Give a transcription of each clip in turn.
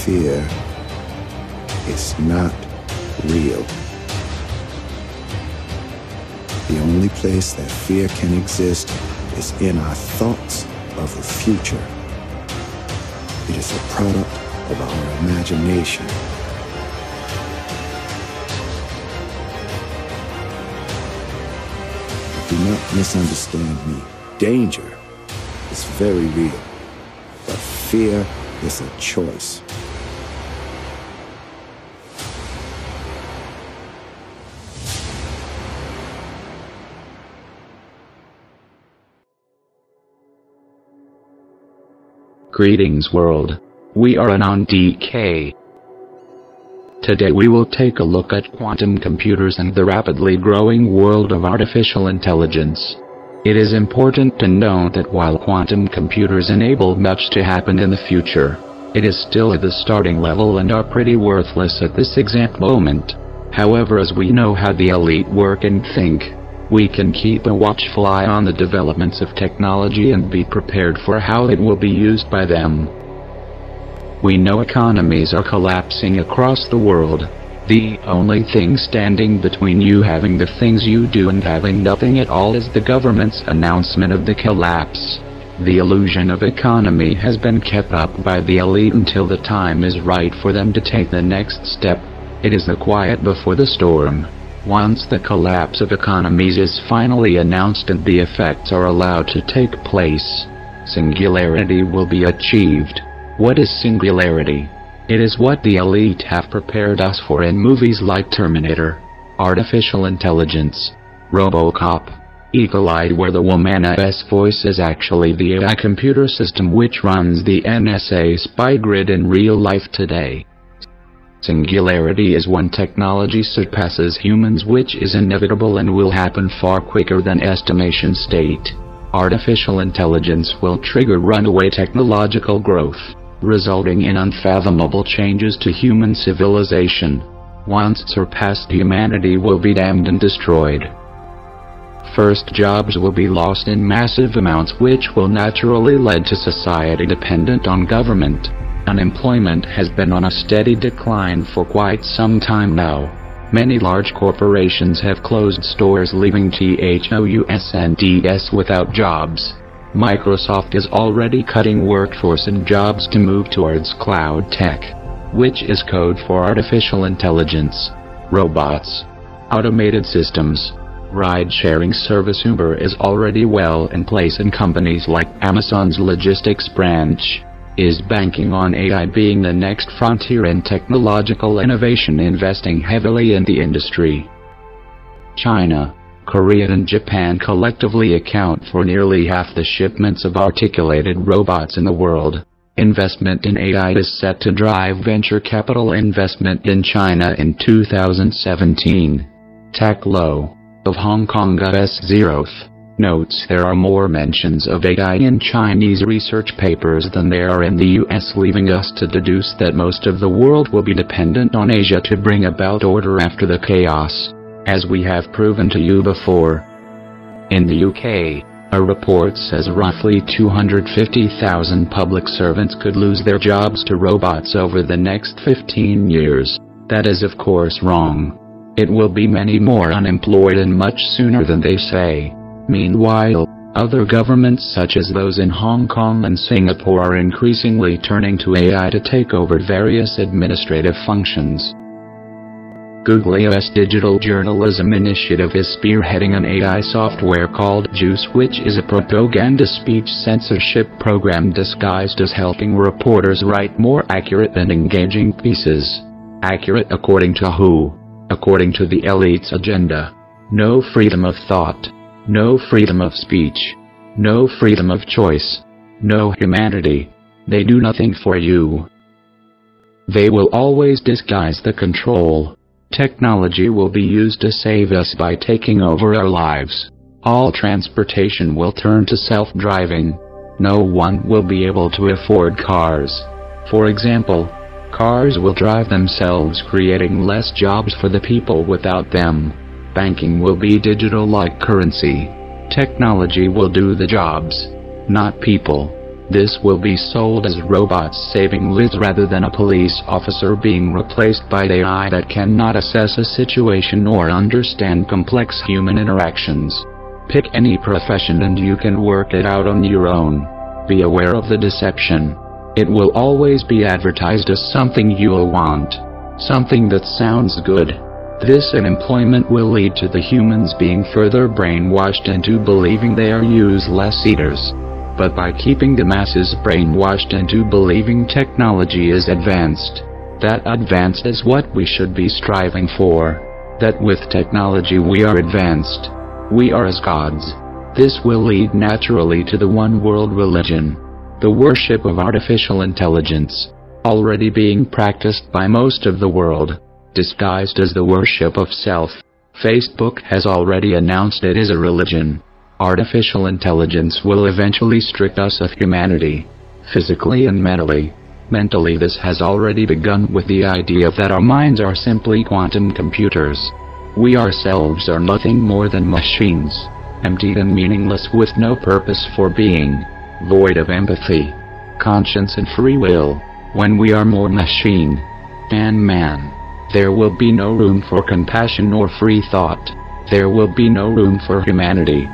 fear is not real. The only place that fear can exist is in our thoughts of the future. It is a product of our imagination. Do not misunderstand me. Danger is very real, but fear is a choice. Greetings world. We are Anon DK. Today we will take a look at quantum computers and the rapidly growing world of artificial intelligence. It is important to note that while quantum computers enable much to happen in the future, it is still at the starting level and are pretty worthless at this exact moment. However, as we know how the elite work and think, we can keep a watchful eye on the developments of technology and be prepared for how it will be used by them. We know economies are collapsing across the world. The only thing standing between you having the things you do and having nothing at all is the government's announcement of the collapse. The illusion of economy has been kept up by the elite until the time is right for them to take the next step. It is the quiet before the storm. Once the collapse of economies is finally announced and the effects are allowed to take place, singularity will be achieved. What is singularity? It is what the elite have prepared us for in movies like Terminator, Artificial Intelligence, RoboCop, Eagle-Eyed, where the woman's voice is actually the AI computer system which runs the NSA spy grid in real life today. Singularity is when technology surpasses humans, which is inevitable and will happen far quicker than estimation state. Artificial intelligence will trigger runaway technological growth, resulting in unfathomable changes to human civilization. Once surpassed, humanity will be damned and destroyed. First, jobs will be lost in massive amounts, which will naturally lead to society dependent on government. Unemployment has been on a steady decline for quite some time now. Many large corporations have closed stores, leaving thousands without jobs. Microsoft is already cutting workforce and jobs to move towards cloud tech, which is code for artificial intelligence, robots, automated systems. Ride-sharing service Uber is already well in place, and companies like Amazon's logistics branch is banking on AI being the next frontier in technological innovation, investing heavily in the industry. China, Korea and Japan collectively account for nearly half the shipments of articulated robots in the world. Investment in AI is set to drive venture capital investment in China in 2017. Tech Low of Hong Kong's zeroth notes there are more mentions of AI in Chinese research papers than there are in the US, leaving us to deduce that most of the world will be dependent on Asia to bring about order after the chaos, as we have proven to you before. In the UK, a report says roughly 250,000 public servants could lose their jobs to robots over the next 15 years. That is of course wrong. It will be many more unemployed and much sooner than they say. Meanwhile, other governments such as those in Hong Kong and Singapore are increasingly turning to AI to take over various administrative functions. Google's digital journalism initiative is spearheading an AI software called Juice, which is a propaganda speech censorship program disguised as helping reporters write more accurate and engaging pieces. Accurate according to who? According to the elite's agenda. No freedom of thought. No freedom of speech. No freedom of choice. No humanity. They do nothing for you. They will always disguise the control. Technology will be used to save us by taking over our lives. All transportation will turn to self-driving. No one will be able to afford cars. For example, cars will drive themselves, creating less jobs for the people without them. Banking will be digital like currency. Technology will do the jobs, not people. This will be sold as robots saving lives rather than a police officer being replaced by AI that cannot assess a situation or understand complex human interactions. Pick any profession and you can work it out on your own. Be aware of the deception. It will always be advertised as something you'll want, something that sounds good. This unemployment will lead to the humans being further brainwashed into believing they are useless eaters. But by keeping the masses brainwashed into believing technology is advanced, that advanced is what we should be striving for. That with technology we are advanced. We are as gods. This will lead naturally to the one world religion, the worship of artificial intelligence, already being practiced by most of the world, disguised as the worship of self. Facebook has already announced it is a religion. Artificial intelligence will eventually strip us of humanity, physically and mentally. Mentally, this has already begun with the idea that our minds are simply quantum computers. We ourselves are nothing more than machines, empty and meaningless with no purpose for being, void of empathy, conscience and free will. When we are more machine than man, there will be no room for compassion or free thought. There will be no room for humanity.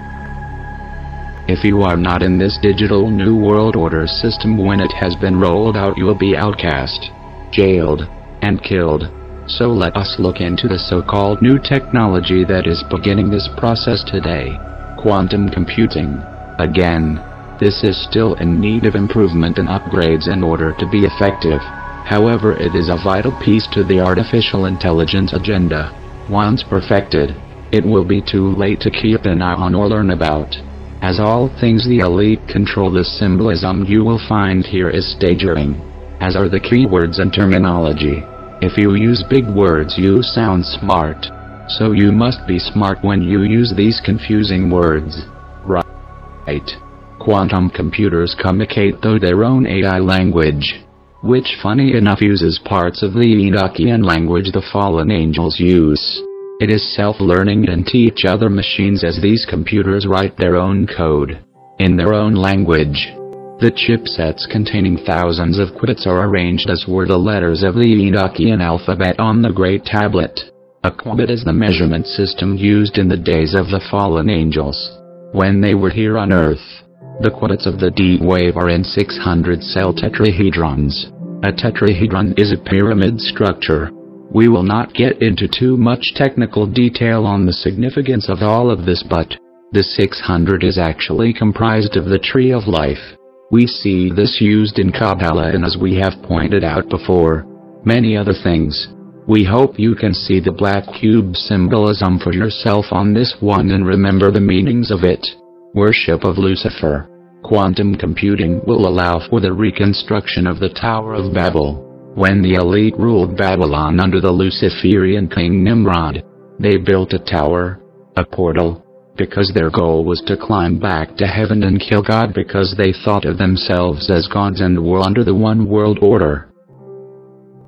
If you are not in this digital new world order system when it has been rolled out, you will be outcast, jailed, and killed. So let us look into the so-called new technology that is beginning this process today. Quantum computing. Again, this is still in need of improvement and upgrades in order to be effective. However, it is a vital piece to the artificial intelligence agenda. Once perfected, it will be too late to keep an eye on or learn about. As all things the elite control, the symbolism you will find here is staggering, as are the keywords and terminology. If you use big words you sound smart, so you must be smart when you use these confusing words. Right. Quantum computers communicate through their own AI language, which funny enough uses parts of the Enochian language the fallen angels use. It is self-learning and teach other machines as these computers write their own code, in their own language. The chipsets containing thousands of qubits are arranged as were the letters of the Enochian alphabet on the Great Tablet. A qubit is the measurement system used in the days of the fallen angels, when they were here on Earth. The qubits of the D-wave are in 600-cell tetrahedrons. A tetrahedron is a pyramid structure. We will not get into too much technical detail on the significance of all of this, but the 600 is actually comprised of the tree of life. We see this used in Kabbalah and, as we have pointed out before, many other things. We hope you can see the black cube symbolism for yourself on this one and remember the meanings of it. Worship of Lucifer. Quantum computing will allow for the reconstruction of the Tower of Babel. When the elite ruled Babylon under the Luciferian king Nimrod, they built a tower, a portal, because their goal was to climb back to heaven and kill God because they thought of themselves as gods and were under the one world order.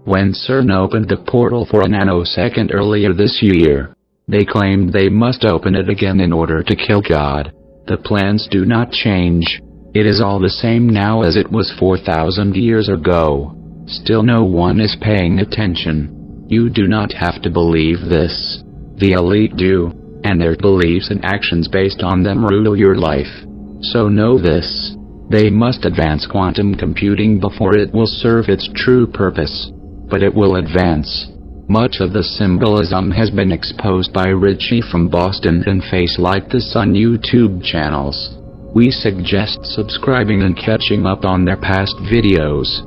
When CERN opened the portal for a nanosecond earlier this year, they claimed they must open it again in order to kill God. The plans do not change. It is all the same now as it was 4,000 years ago. Still no one is paying attention. You do not have to believe this. The elite do, and their beliefs and actions based on them rule your life. So know this. They must advance quantum computing before it will serve its true purpose. But it will advance. Much of the symbolism has been exposed by Richie from Boston and Facelikethesun YouTube channels. We suggest subscribing and catching up on their past videos.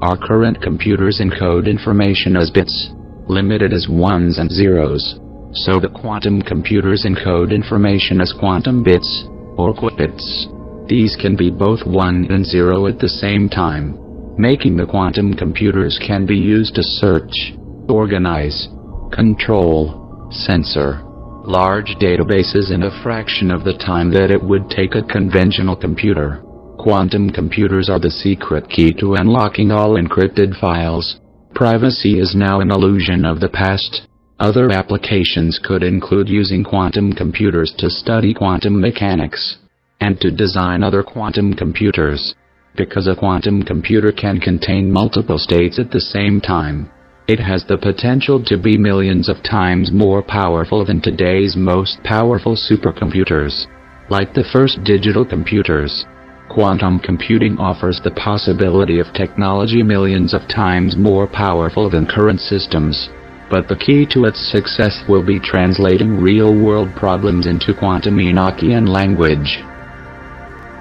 Our current computers encode information as bits, limited as ones and zeros. So the quantum computers encode information as quantum bits, or qubits. These can be both 1 and 0 at the same time, making the quantum computers can be used to search, organize, control, censor large databases in a fraction of the time that it would take a conventional computer. Quantum computers are the secret key to unlocking all encrypted files. Privacy is now an illusion of the past. Other applications could include using quantum computers to study quantum mechanics and to design other quantum computers. Because a quantum computer can contain multiple states at the same time, it has the potential to be millions of times more powerful than today's most powerful supercomputers. Like the first digital computers, quantum computing offers the possibility of technology millions of times more powerful than current systems. But the key to its success will be translating real-world problems into quantum Enochian language.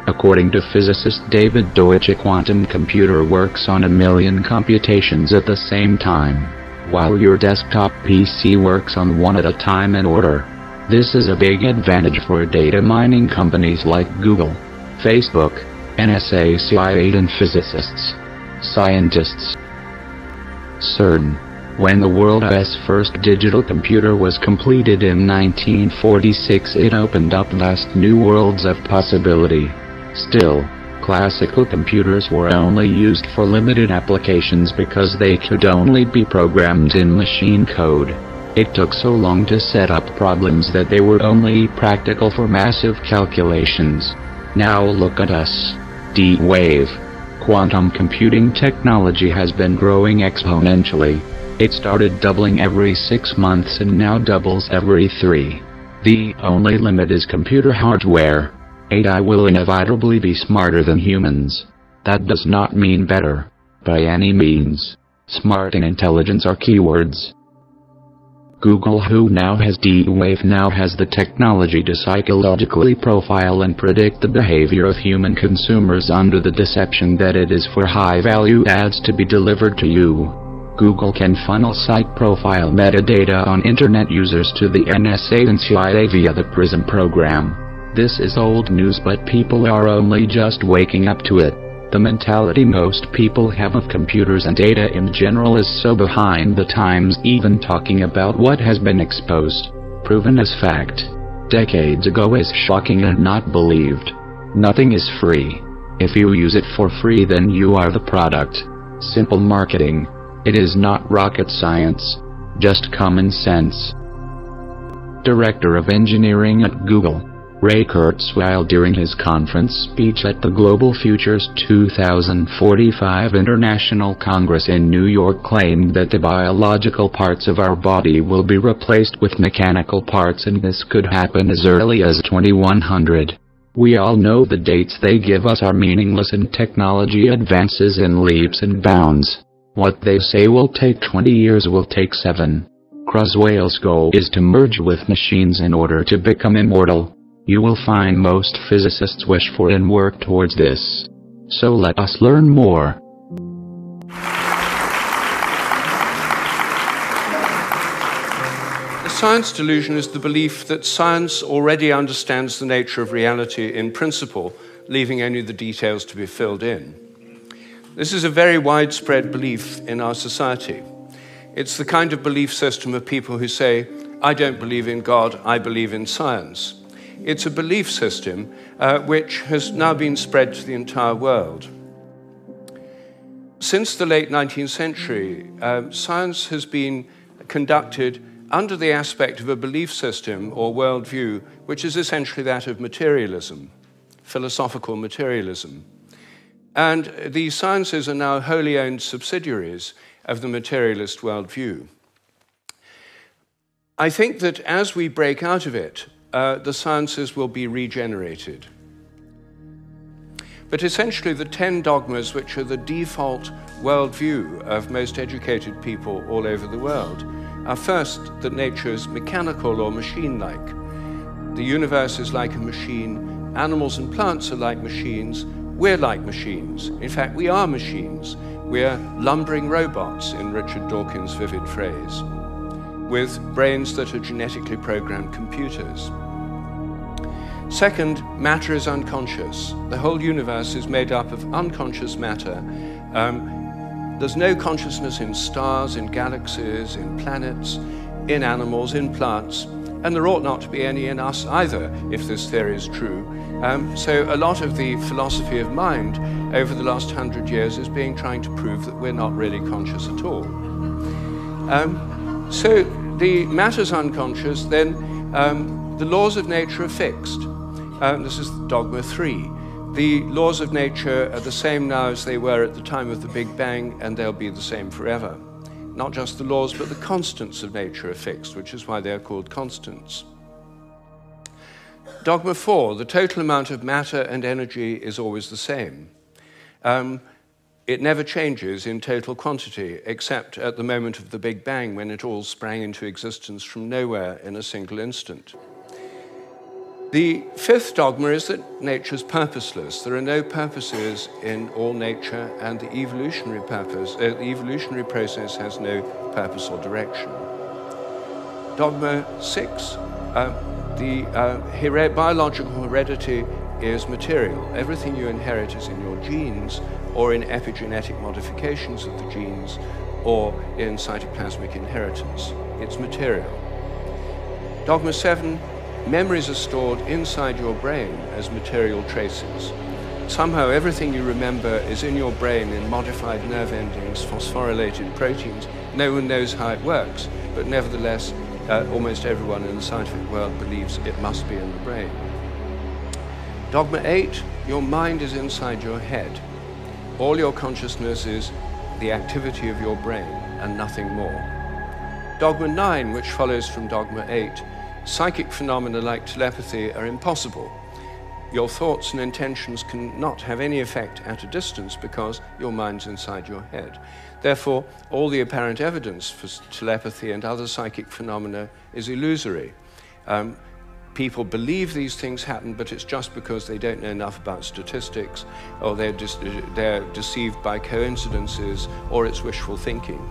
According to physicist David Deutsch, a quantum computer works on 1 million computations at the same time, while your desktop PC works on one at a time in order. This is a big advantage for data mining companies like Google, Facebook, NSA, CIA, and physicists, scientists. CERN. When the world's first digital computer was completed in 1946, it opened up vast new worlds of possibility. Still, classical computers were only used for limited applications because they could only be programmed in machine code. It took so long to set up problems that they were only practical for massive calculations. Now look at us. D-Wave. Quantum computing technology has been growing exponentially. It started doubling every 6 months and now doubles every 3. The only limit is computer hardware. AI will inevitably be smarter than humans. That does not mean better, by any means. Smart and intelligence are keywords. Google, who now has D-Wave, now has the technology to psychologically profile and predict the behavior of human consumers under the deception that it is for high-value ads to be delivered to you. Google can funnel site profile metadata on Internet users to the NSA and CIA via the PRISM program. This is old news, but people are only just waking up to it. The mentality most people have of computers and data in general is so behind the times, even talking about what has been exposed, proven as fact, decades ago is shocking and not believed. Nothing is free. If you use it for free, then you are the product. Simple marketing. It is not rocket science, just common sense. Director of Engineering at Google, Ray Kurzweil, during his conference speech at the Global Futures 2045 International Congress in New York, claimed that the biological parts of our body will be replaced with mechanical parts, and this could happen as early as 2100. We all know the dates they give us are meaningless, and technology advances in leaps and bounds. What they say will take 20 years will take 7. Kurzweil's goal is to merge with machines in order to become immortal. You will find most physicists wish for and work towards this. So let us learn more. The science delusion is the belief that science already understands the nature of reality in principle, leaving only the details to be filled in. This is a very widespread belief in our society. It's the kind of belief system of people who say, I don't believe in God, I believe in science. It's a belief system which has now been spread to the entire world. Since the late 19th century, science has been conducted under the aspect of a belief system or worldview, which is essentially that of materialism, philosophical materialism. And the sciences are now wholly owned subsidiaries of the materialist worldview. I think that as we break out of it, the sciences will be regenerated. But essentially the 10 dogmas, which are the default worldview of most educated people all over the world, are first, that nature is mechanical or machine-like. The universe is like a machine, animals and plants are like machines, we're like machines. In fact, we are machines. We're lumbering robots, in Richard Dawkins' vivid phrase, with brains that are genetically programmed computers. Second, matter is unconscious. The whole universe is made up of unconscious matter. There's no consciousness in stars, in galaxies, in planets, in animals, in plants, and there ought not to be any in us either, if this theory is true. So a lot of the philosophy of mind over the last 100 years is trying to prove that we're not really conscious at all. So the matter's unconscious, then the laws of nature are fixed. This is dogma 3. The laws of nature are the same now as they were at the time of the Big Bang, and they'll be the same forever. Not just the laws, but the constants of nature are fixed, which is why they are called constants. Dogma 4, the total amount of matter and energy is always the same. It never changes in total quantity, except at the moment of the Big Bang, when it all sprang into existence from nowhere in a single instant. The 5th dogma is that nature's purposeless. There are no purposes in all nature, and the evolutionary process has no purpose or direction. Dogma 6, biological heredity is material. Everything you inherit is in your genes, or in epigenetic modifications of the genes, or in cytoplasmic inheritance. It's material. Dogma 7, memories are stored inside your brain as material traces. Somehow everything you remember is in your brain in modified nerve endings, phosphorylated proteins. No one knows how it works, but nevertheless, almost everyone in the scientific world believes it must be in the brain. Dogma 8, your mind is inside your head. All your consciousness is the activity of your brain and nothing more. Dogma 9, which follows from Dogma 8, psychic phenomena like telepathy are impossible. Your thoughts and intentions cannot have any effect at a distance because your mind's inside your head. Therefore, all the apparent evidence for telepathy and other psychic phenomena is illusory. People believe these things happen, but it's just because they don't know enough about statistics, or they're deceived by coincidences, or it's wishful thinking.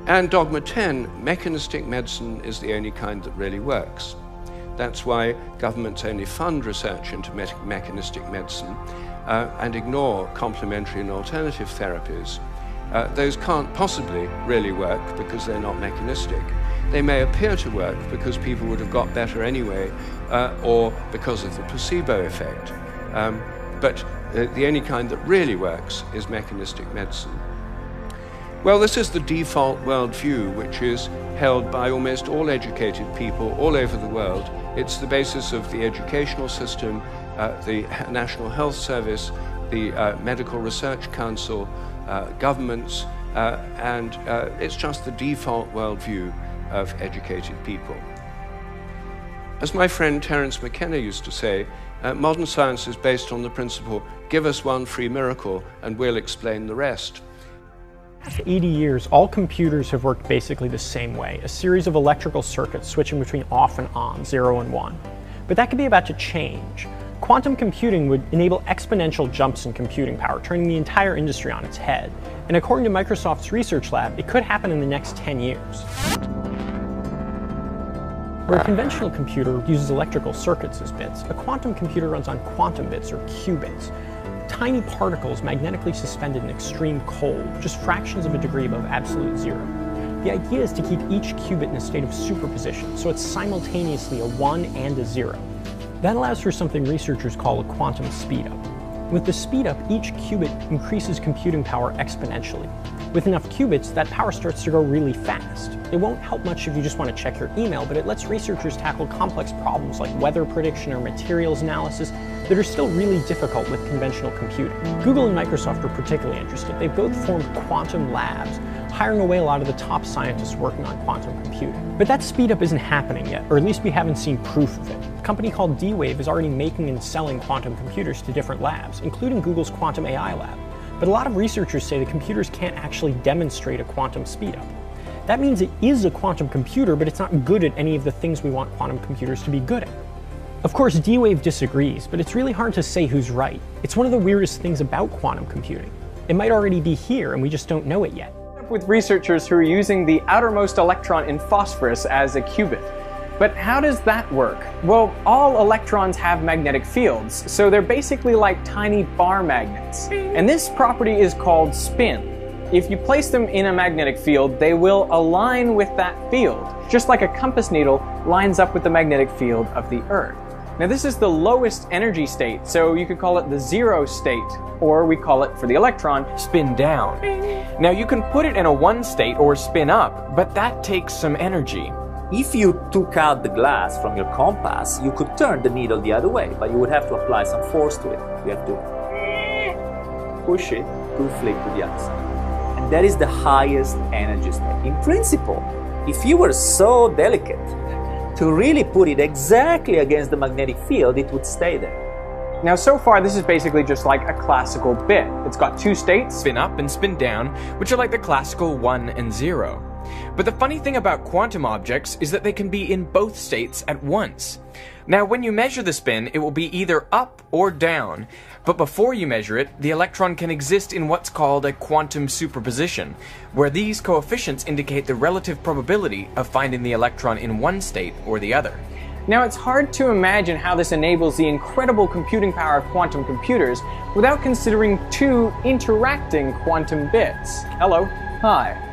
And Dogma 10, mechanistic medicine is the only kind that really works. That's why governments only fund research into mechanistic medicine and ignore complementary and alternative therapies. Those can't possibly really work because they're not mechanistic. They may appear to work because people would have got better anyway, or because of the placebo effect. But the only kind that really works is mechanistic medicine. Well, this is the default worldview, which is held by almost all educated people all over the world. It's the basis of the educational system, the National Health Service, the Medical Research Council, governments, and it's just the default worldview of educated people. As my friend Terence McKenna used to say, modern science is based on the principle, give us one free miracle and we'll explain the rest. For 80 years, all computers have worked basically the same way, a series of electrical circuits switching between off and on, 0 and 1. But that could be about to change. Quantum computing would enable exponential jumps in computing power, turning the entire industry on its head. And according to Microsoft's research lab, it could happen in the next 10 years. Where a conventional computer uses electrical circuits as bits, a quantum computer runs on quantum bits, or qubits. Tiny particles magnetically suspended in extreme cold, just fractions of a degree above absolute zero. The idea is to keep each qubit in a state of superposition, so it's simultaneously a 1 and a 0. That allows for something researchers call a quantum speedup. With the speedup, each qubit increases computing power exponentially. With enough qubits, that power starts to go really fast. It won't help much if you just want to check your email, but it lets researchers tackle complex problems like weather prediction or materials analysis that are still really difficult with conventional computing. Google and Microsoft are particularly interested. They've both formed quantum labs, hiring away a lot of the top scientists working on quantum computing. But that speedup isn't happening yet, or at least we haven't seen proof of it. A company called D-Wave is already making and selling quantum computers to different labs, including Google's Quantum AI lab. But a lot of researchers say the computers can't actually demonstrate a quantum speedup. That means it is a quantum computer, but it's not good at any of the things we want quantum computers to be good at. Of course, D-Wave disagrees, but it's really hard to say who's right. It's one of the weirdest things about quantum computing. It might already be here, and we just don't know it yet. With researchers who are using the outermost electron in phosphorus as a qubit. But how does that work? Well, all electrons have magnetic fields, so they're basically like tiny bar magnets. And this property is called spin. If you place them in a magnetic field, they will align with that field, just like a compass needle lines up with the magnetic field of the Earth. Now this is the lowest energy state, so you could call it the zero state, or we call it, for the electron, spin down. Now you can put it in a 1 state or spin up, but that takes some energy. If you took out the glass from your compass, you could turn the needle the other way, but you would have to apply some force to it. You have to push it to flick to the other side. And that is the highest energy state. In principle, if you were so delicate to really put it exactly against the magnetic field, it would stay there. Now, so far, this is basically just like a classical bit. It's got two states, Spin up and spin down, which are like the classical 1 and 0. But the funny thing about quantum objects is that they can be in both states at once. Now, when you measure the spin, it will be either up or down. But before you measure it, the electron can exist in what's called a quantum superposition, where these coefficients indicate the relative probability of finding the electron in one state or the other. Now, it's hard to imagine how this enables the incredible computing power of quantum computers without considering two interacting quantum bits. Hello. Hi.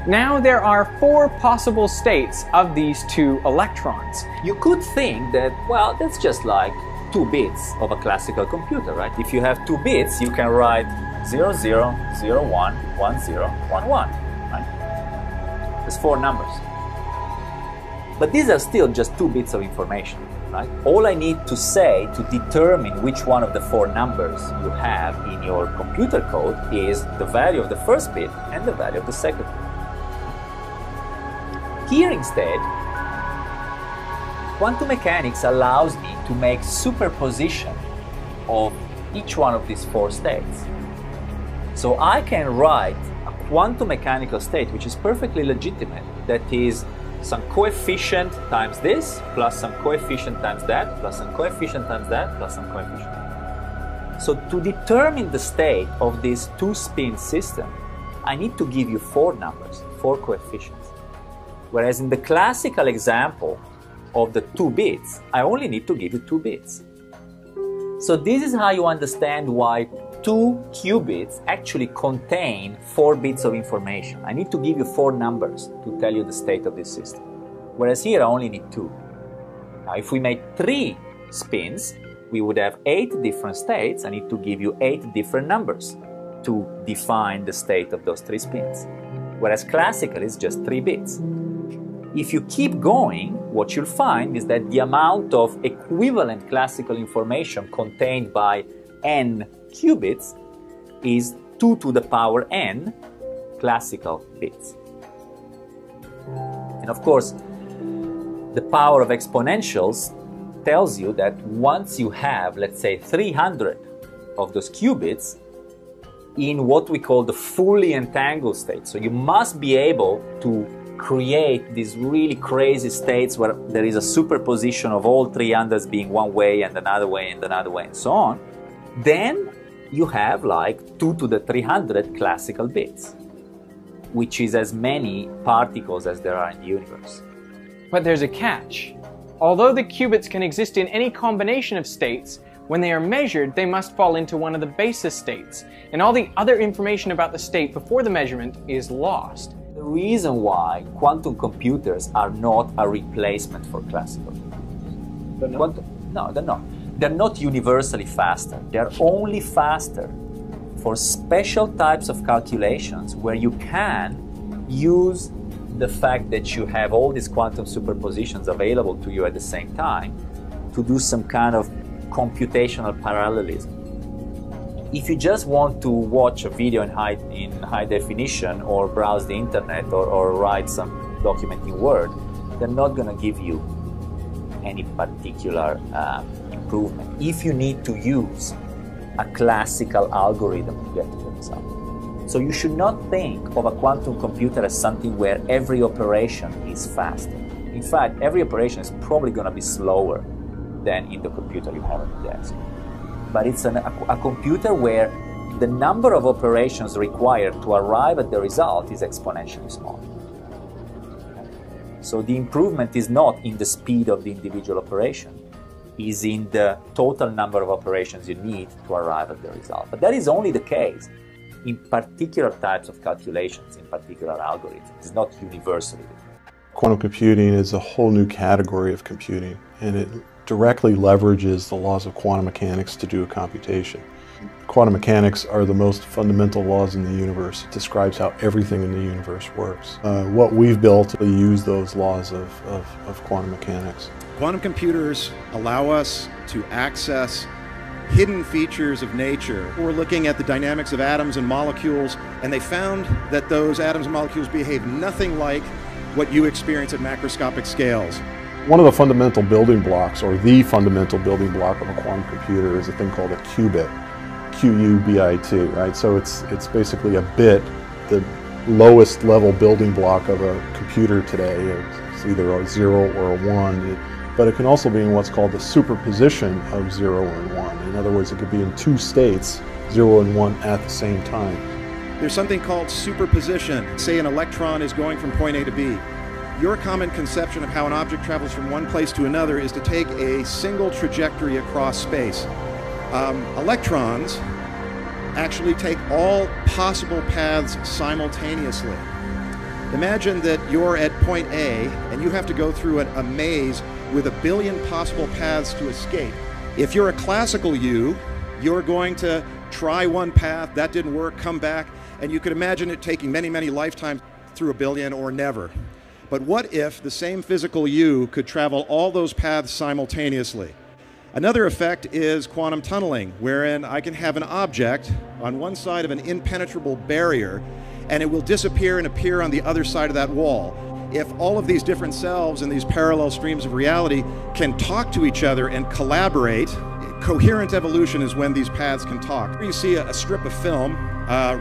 Now, there are 4 possible states of these two electrons. You could think that, well, that's just like 2 bits of a classical computer, right? If you have 2 bits, you can write 00, 01, 10, 11, right? There's 4 numbers. But these are still just 2 bits of information, right? All I need to say to determine which one of the 4 numbers you have in your computer code is the value of the first bit and the value of the second bit. Here instead, quantum mechanics allows me to make superposition of each one of these 4 states. So I can write a quantum mechanical state which is perfectly legitimate, that is some coefficient times this, plus some coefficient times that, plus some coefficient times that, plus some coefficient. So to determine the state of this 2-spin system, I need to give you 4 numbers, 4 coefficients. Whereas in the classical example of the 2 bits, I only need to give you 2 bits. So this is how you understand why 2 qubits actually contain 4 bits of information. I need to give you 4 numbers to tell you the state of this system. Whereas here I only need 2. Now if we made 3 spins, we would have 8 different states. I need to give you 8 different numbers to define the state of those 3 spins. Whereas classical is just 3 bits. If you keep going, what you'll find is that the amount of equivalent classical information contained by n qubits is 2 to the power n classical bits. And of course, the power of exponentials tells you that once you have, let's say, 300 of those qubits in what we call the fully entangled state, so you must be able to create these really crazy states where there is a superposition of all 300s being one way and another way and another way and so on, then you have like 2 to the 300 classical bits, which is as many particles as there are in the universe. But there's a catch. Although the qubits can exist in any combination of states, when they are measured, they must fall into one of the basis states, and all the other information about the state before the measurement is lost. The reason why quantum computers are not a replacement for classical computers. They're not? No, they're not. They're not universally faster. They're only faster for special types of calculations where you can use the fact that you have all these quantum superpositions available to you at the same time to do some kind of computational parallelism. If you just want to watch a video in high definition or browse the internet or write some document in Word, they're not going to give you any particular improvement if you need to use a classical algorithm to get to the result. So you should not think of a quantum computer as something where every operation is faster. In fact, every operation is probably going to be slower than in the computer you have at the desk. But it's a computer where the number of operations required to arrive at the result is exponentially small. So the improvement is not in the speed of the individual operation, is in the total number of operations you need to arrive at the result. But that is only the case in particular types of calculations, in particular algorithms. It's not universally. Quantum computing is a whole new category of computing, and it directly leverages the laws of quantum mechanics to do a computation. Quantum mechanics are the most fundamental laws in the universe. It describes how everything in the universe works. What we've built, we use those laws of quantum mechanics. Quantum computers allow us to access hidden features of nature. We're looking at the dynamics of atoms and molecules, and they found that those atoms and molecules behave nothing like what you experience at macroscopic scales. One of the fundamental building blocks, or the fundamental building block of a quantum computer, is a thing called a qubit. Q-U-B-I-T, right? So it's basically a bit, the lowest level building block of a computer today. It's either a 0 or a 1, but it can also be in what's called the superposition of 0 and 1. In other words, it could be in two states, 0 and 1 at the same time. There's something called superposition. Say an electron is going from point A to B. Your common conception of how an object travels from one place to another is to take a single trajectory across space. Electrons actually take all possible paths simultaneously. Imagine that you're at point A and you have to go through a maze with 1 billion possible paths to escape. If you're a classical you, you're going to try one path, that didn't work, come back, and you could imagine it taking many, many lifetimes through 1 billion or never. But what if the same physical you could travel all those paths simultaneously? Another effect is quantum tunneling, wherein I can have an object on one side of an impenetrable barrier, and it will disappear and appear on the other side of that wall. If all of these different selves in these parallel streams of reality can talk to each other and collaborate, coherent evolution is when these paths can talk. You see a strip of film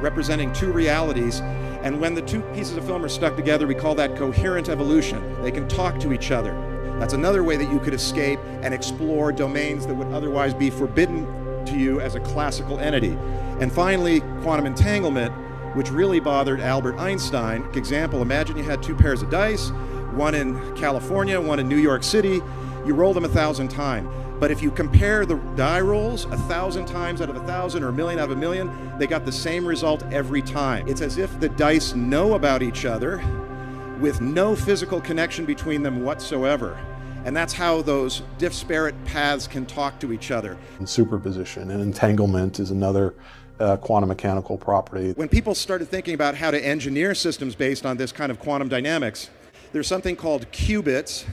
representing two realities, and when the two pieces of film are stuck together, we call that coherent evolution. They can talk to each other. That's another way that you could escape and explore domains that would otherwise be forbidden to you as a classical entity. And finally, quantum entanglement, which really bothered Albert Einstein. Example, imagine you had two pairs of dice, one in California, one in New York City. You roll them 1,000 times. But if you compare the die rolls 1,000 times out of 1,000 or 1,000,000 out of 1,000,000, they got the same result every time. It's as if the dice know about each other with no physical connection between them whatsoever. And that's how those disparate paths can talk to each other. And superposition and entanglement is another quantum mechanical property. When people started thinking about how to engineer systems based on this kind of quantum dynamics, there's something called qubits.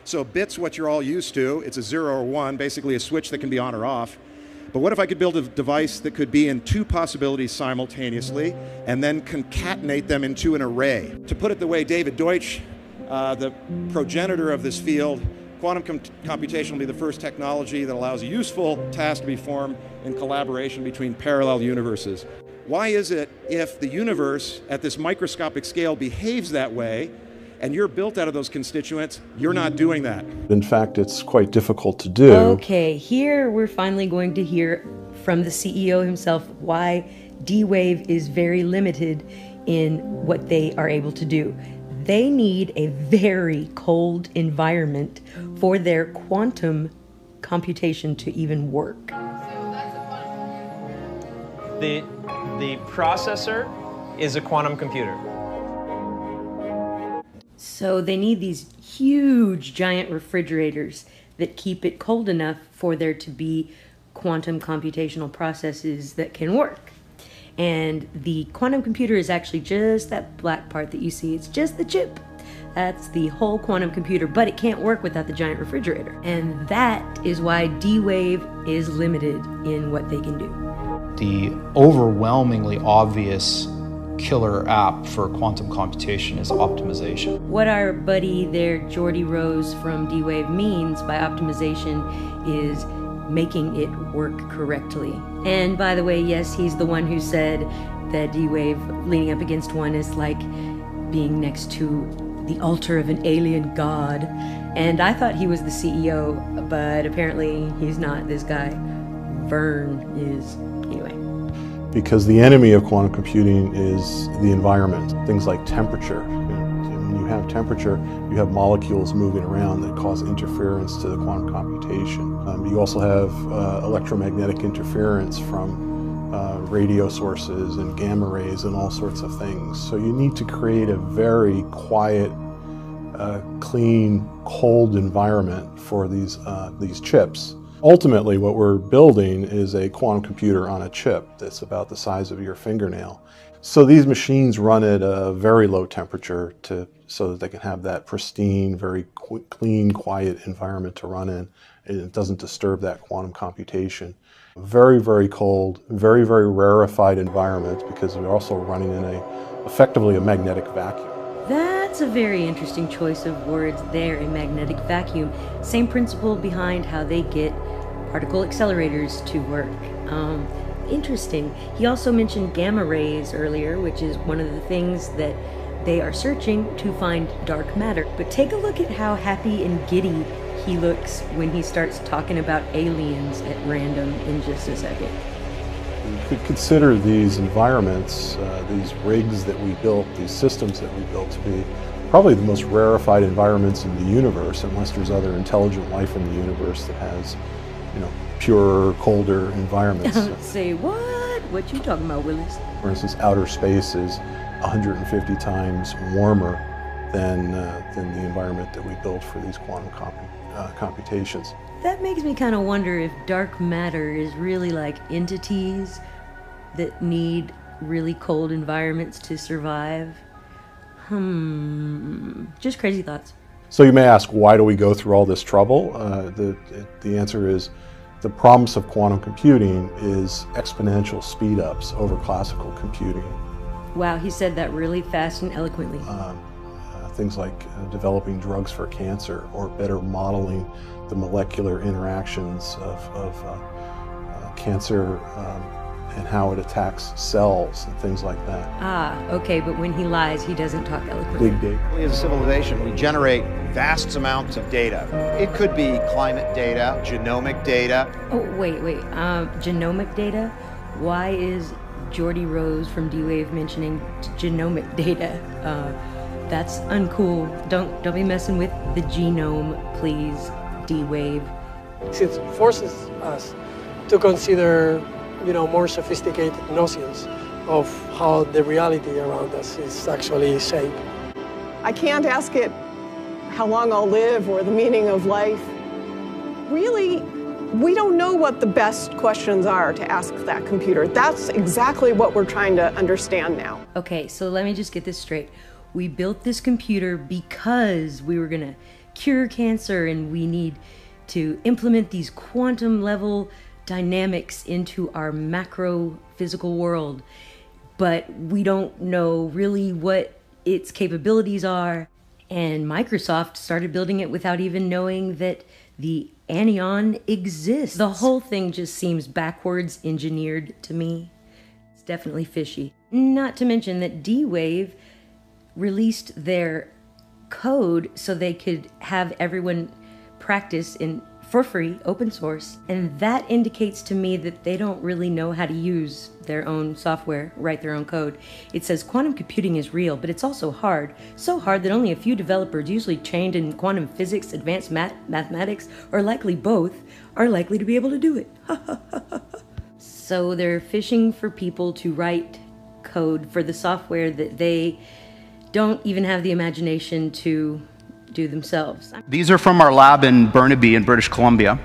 So bits, what you're all used to, it's a 0 or 1, basically a switch that can be on or off. But what if I could build a device that could be in two possibilities simultaneously and then concatenate them into an array? To put it the way David Deutsch, the progenitor of this field, quantum computation will be the first technology that allows a useful task to be formed in collaboration between parallel universes. Why is it if the universe at this microscopic scale behaves that way, and you're built out of those constituents, you're not doing that? In fact, it's quite difficult to do. Okay, here we're finally going to hear from the CEO himself why D-Wave is very limited in what they are able to do. They need a very cold environment for their quantum computation to even work. The processor is a quantum computer. So they need these huge giant refrigerators that keep it cold enough for there to be quantum computational processes that can work. And the quantum computer is actually just that black part that you see. It's just the chip. That's the whole quantum computer, but it can't work without the giant refrigerator. And that is why D-Wave is limited in what they can do. The overwhelmingly obvious killer app for quantum computation is optimization. What our buddy there, Jordy Rose from D-Wave, means by optimization is making it work correctly. And by the way, yes, he's the one who said that D-Wave leaning up against one is like being next to the altar of an alien god. And I thought he was the CEO, but apparently he's not. This guy, Vern, is. Anyway. Because the enemy of quantum computing is the environment, things like temperature. When you have temperature, you have molecules moving around that cause interference to the quantum computation. You also have electromagnetic interference from radio sources and gamma rays and all sorts of things. So you need to create a very quiet, clean, cold environment for these chips. Ultimately, what we're building is a quantum computer on a chip that's about the size of your fingernail. So these machines run at a very low temperature so that they can have that pristine, very clean, quiet environment to run in, and it doesn't disturb that quantum computation. Very, very cold, very, very rarefied environment, because we're also running in effectively a magnetic vacuum. That's a very interesting choice of words there, a magnetic vacuum. Same principle behind how they get particle accelerators to work. Interesting. He also mentioned gamma rays earlier, which is one of the things that they are searching to find dark matter. But take a look at how happy and giddy he looks when he starts talking about aliens at random in just a second. You could consider these environments, these rigs that we built, these systems that we built, to be probably the most rarefied environments in the universe, unless there's other intelligent life in the universe that has, purer, colder environments. Say what? What you talking about, Willis? For instance, outer space is 150 times warmer than the environment that we built for these quantum computations. That makes me kind of wonder if dark matter is really like entities that need really cold environments to survive. Just crazy thoughts. So you may ask, why do we go through all this trouble? The answer is, the promise of quantum computing is exponential speed-ups over classical computing. Wow, he said that really fast and eloquently. Things like developing drugs for cancer, or better modeling the molecular interactions of cancer and how it attacks cells and things like that. Okay, but when he lies, he doesn't talk eloquently. Big data. As a civilization, we generate vast amounts of data. It could be climate data, genomic data. Oh, wait. Genomic data? Why is Geordie Rose from D-Wave mentioning genomic data? That's uncool. Don't be messing with the genome, please, D-Wave. It forces us to consider, more sophisticated notions of how the reality around us is actually shaped. I can't ask it how long I'll live or the meaning of life. Really, we don't know what the best questions are to ask that computer. That's exactly what we're trying to understand now. Okay, so let me just get this straight. We built this computer because we were gonna cure cancer, and we need to implement these quantum level dynamics into our macro physical world. But we don't know really what its capabilities are. And Microsoft started building it without even knowing that the Anon exists. The whole thing just seems backwards engineered to me. It's definitely fishy. Not to mention that D-Wave released their code so they could have everyone practice for free, open source, and that indicates to me that they don't really know how to use their own software, write their own code. It says quantum computing is real, but it's also hard. So hard that only a few developers, usually trained in quantum physics, advanced mathematics, or likely both, are likely to be able to do it. So they're fishing for people to write code for the software that they don't even have the imagination to do themselves. These are from our lab in Burnaby in British Columbia.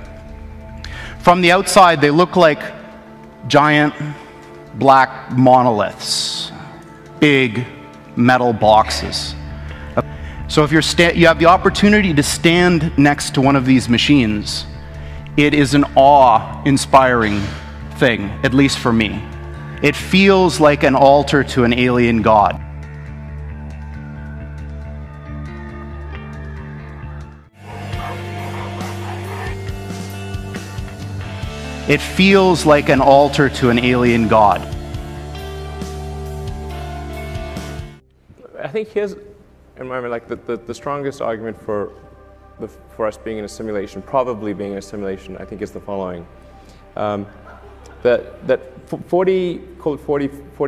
From the outside, they look like giant black monoliths, big metal boxes. So if you have the opportunity to stand next to one of these machines, it is an awe-inspiring thing, at least for me. It feels like an altar to an alien god. It feels like an altar to an alien god. I think here's, in my mind, the strongest argument for us being in a simulation, probably being in a simulation, I think is the following. That 40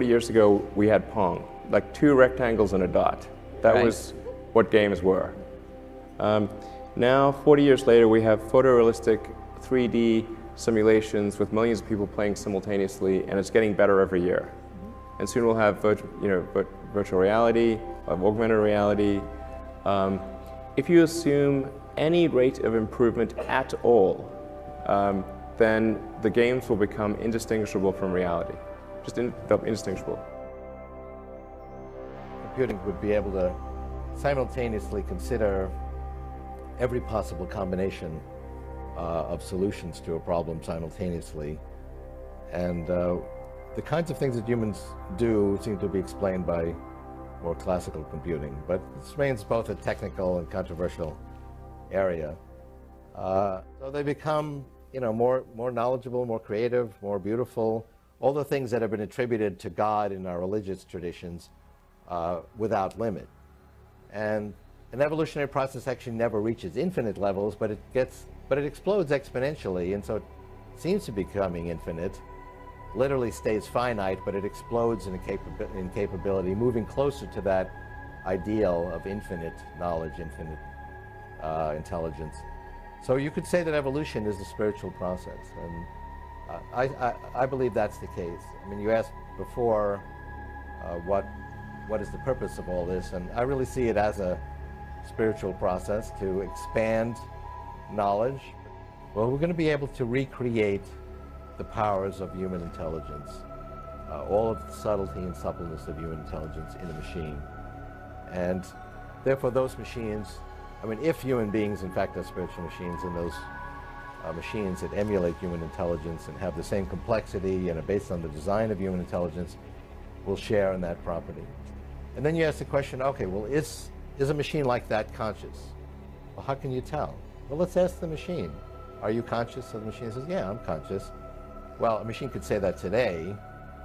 years ago, we had Pong, like 2 rectangles and a dot. That was what games were. Now, 40 years later, we have photorealistic 3D simulations with millions of people playing simultaneously, and it's getting better every year. And soon we'll have virtual reality, augmented reality. If you assume any rate of improvement at all then the games will become indistinguishable from reality. They'll be indistinguishable. Computing would be able to simultaneously consider every possible combination of solutions to a problem simultaneously. And the kinds of things that humans do seem to be explained by more classical computing, but this remains both a technical and controversial area. So they become, more knowledgeable, more creative, more beautiful, all the things that have been attributed to God in our religious traditions without limit. And an evolutionary process actually never reaches infinite levels, but it explodes exponentially, and so it seems to be becoming infinite. Literally stays finite, but it explodes in capability, moving closer to that ideal of infinite knowledge, infinite intelligence. So you could say that evolution is a spiritual process, and I believe that's the case. I mean, you asked before what is the purpose of all this, and I really see it as a spiritual process to expand knowledge. Well, we're going to be able to recreate the powers of human intelligence, all of the subtlety and suppleness of human intelligence in a machine. And therefore those machines, I mean, if human beings in fact are spiritual machines, and those machines that emulate human intelligence and have the same complexity and are based on the design of human intelligence will share in that property. And then you ask the question, okay, well, is a machine like that conscious? Well, how can you tell? Well, let's ask the machine. Are you conscious? So the machine says, yeah, I'm conscious. Well, a machine could say that today.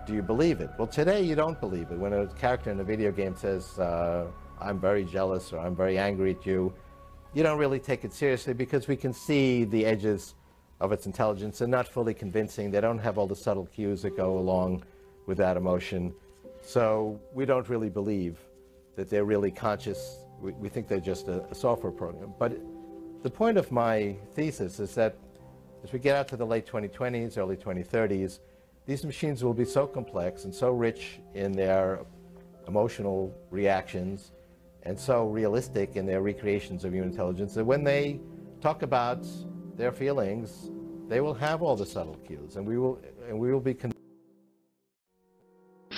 Do you believe it? Well, today you don't believe it. When a character in a video game says, I'm very jealous or I'm very angry at you, you don't really take it seriously because we can see the edges of its intelligence. They're not fully convincing. They don't have all the subtle cues that go along with that emotion. So we don't really believe that they're really conscious. We think they're just a software program. But the point of my thesis is that as we get out to the late 2020s, early 2030s, these machines will be so complex and so rich in their emotional reactions and so realistic in their recreations of human intelligence that when they talk about their feelings, they will have all the subtle cues, and we will be.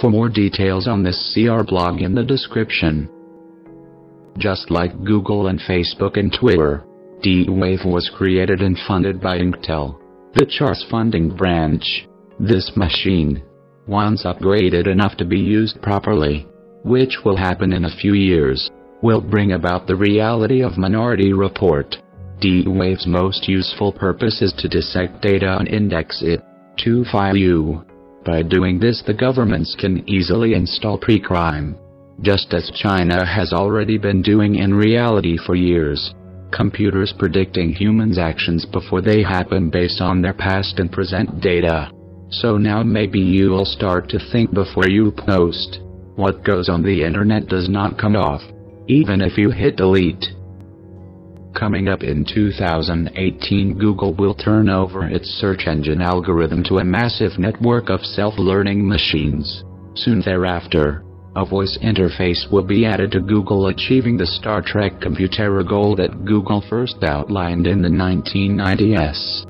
For more details on this, see our blog in the description. Just like Google and Facebook and Twitter, D-Wave was created and funded by Intel, the Char's funding branch. This machine, once upgraded enough to be used properly, which will happen in a few years, will bring about the reality of Minority Report. D-Wave's most useful purpose is to dissect data and index it to file U. By doing this, the governments can easily install pre-crime, just as China has already been doing in reality for years. Computers predicting humans' actions before they happen based on their past and present data. So now maybe you will start to think before you post. What goes on the internet does not come off, even if you hit delete. Coming up in 2018, Google will turn over its search engine algorithm to a massive network of self-learning machines. Soon thereafter, a voice interface will be added to Google, achieving the Star Trek Computera goal that Google first outlined in the 1990s.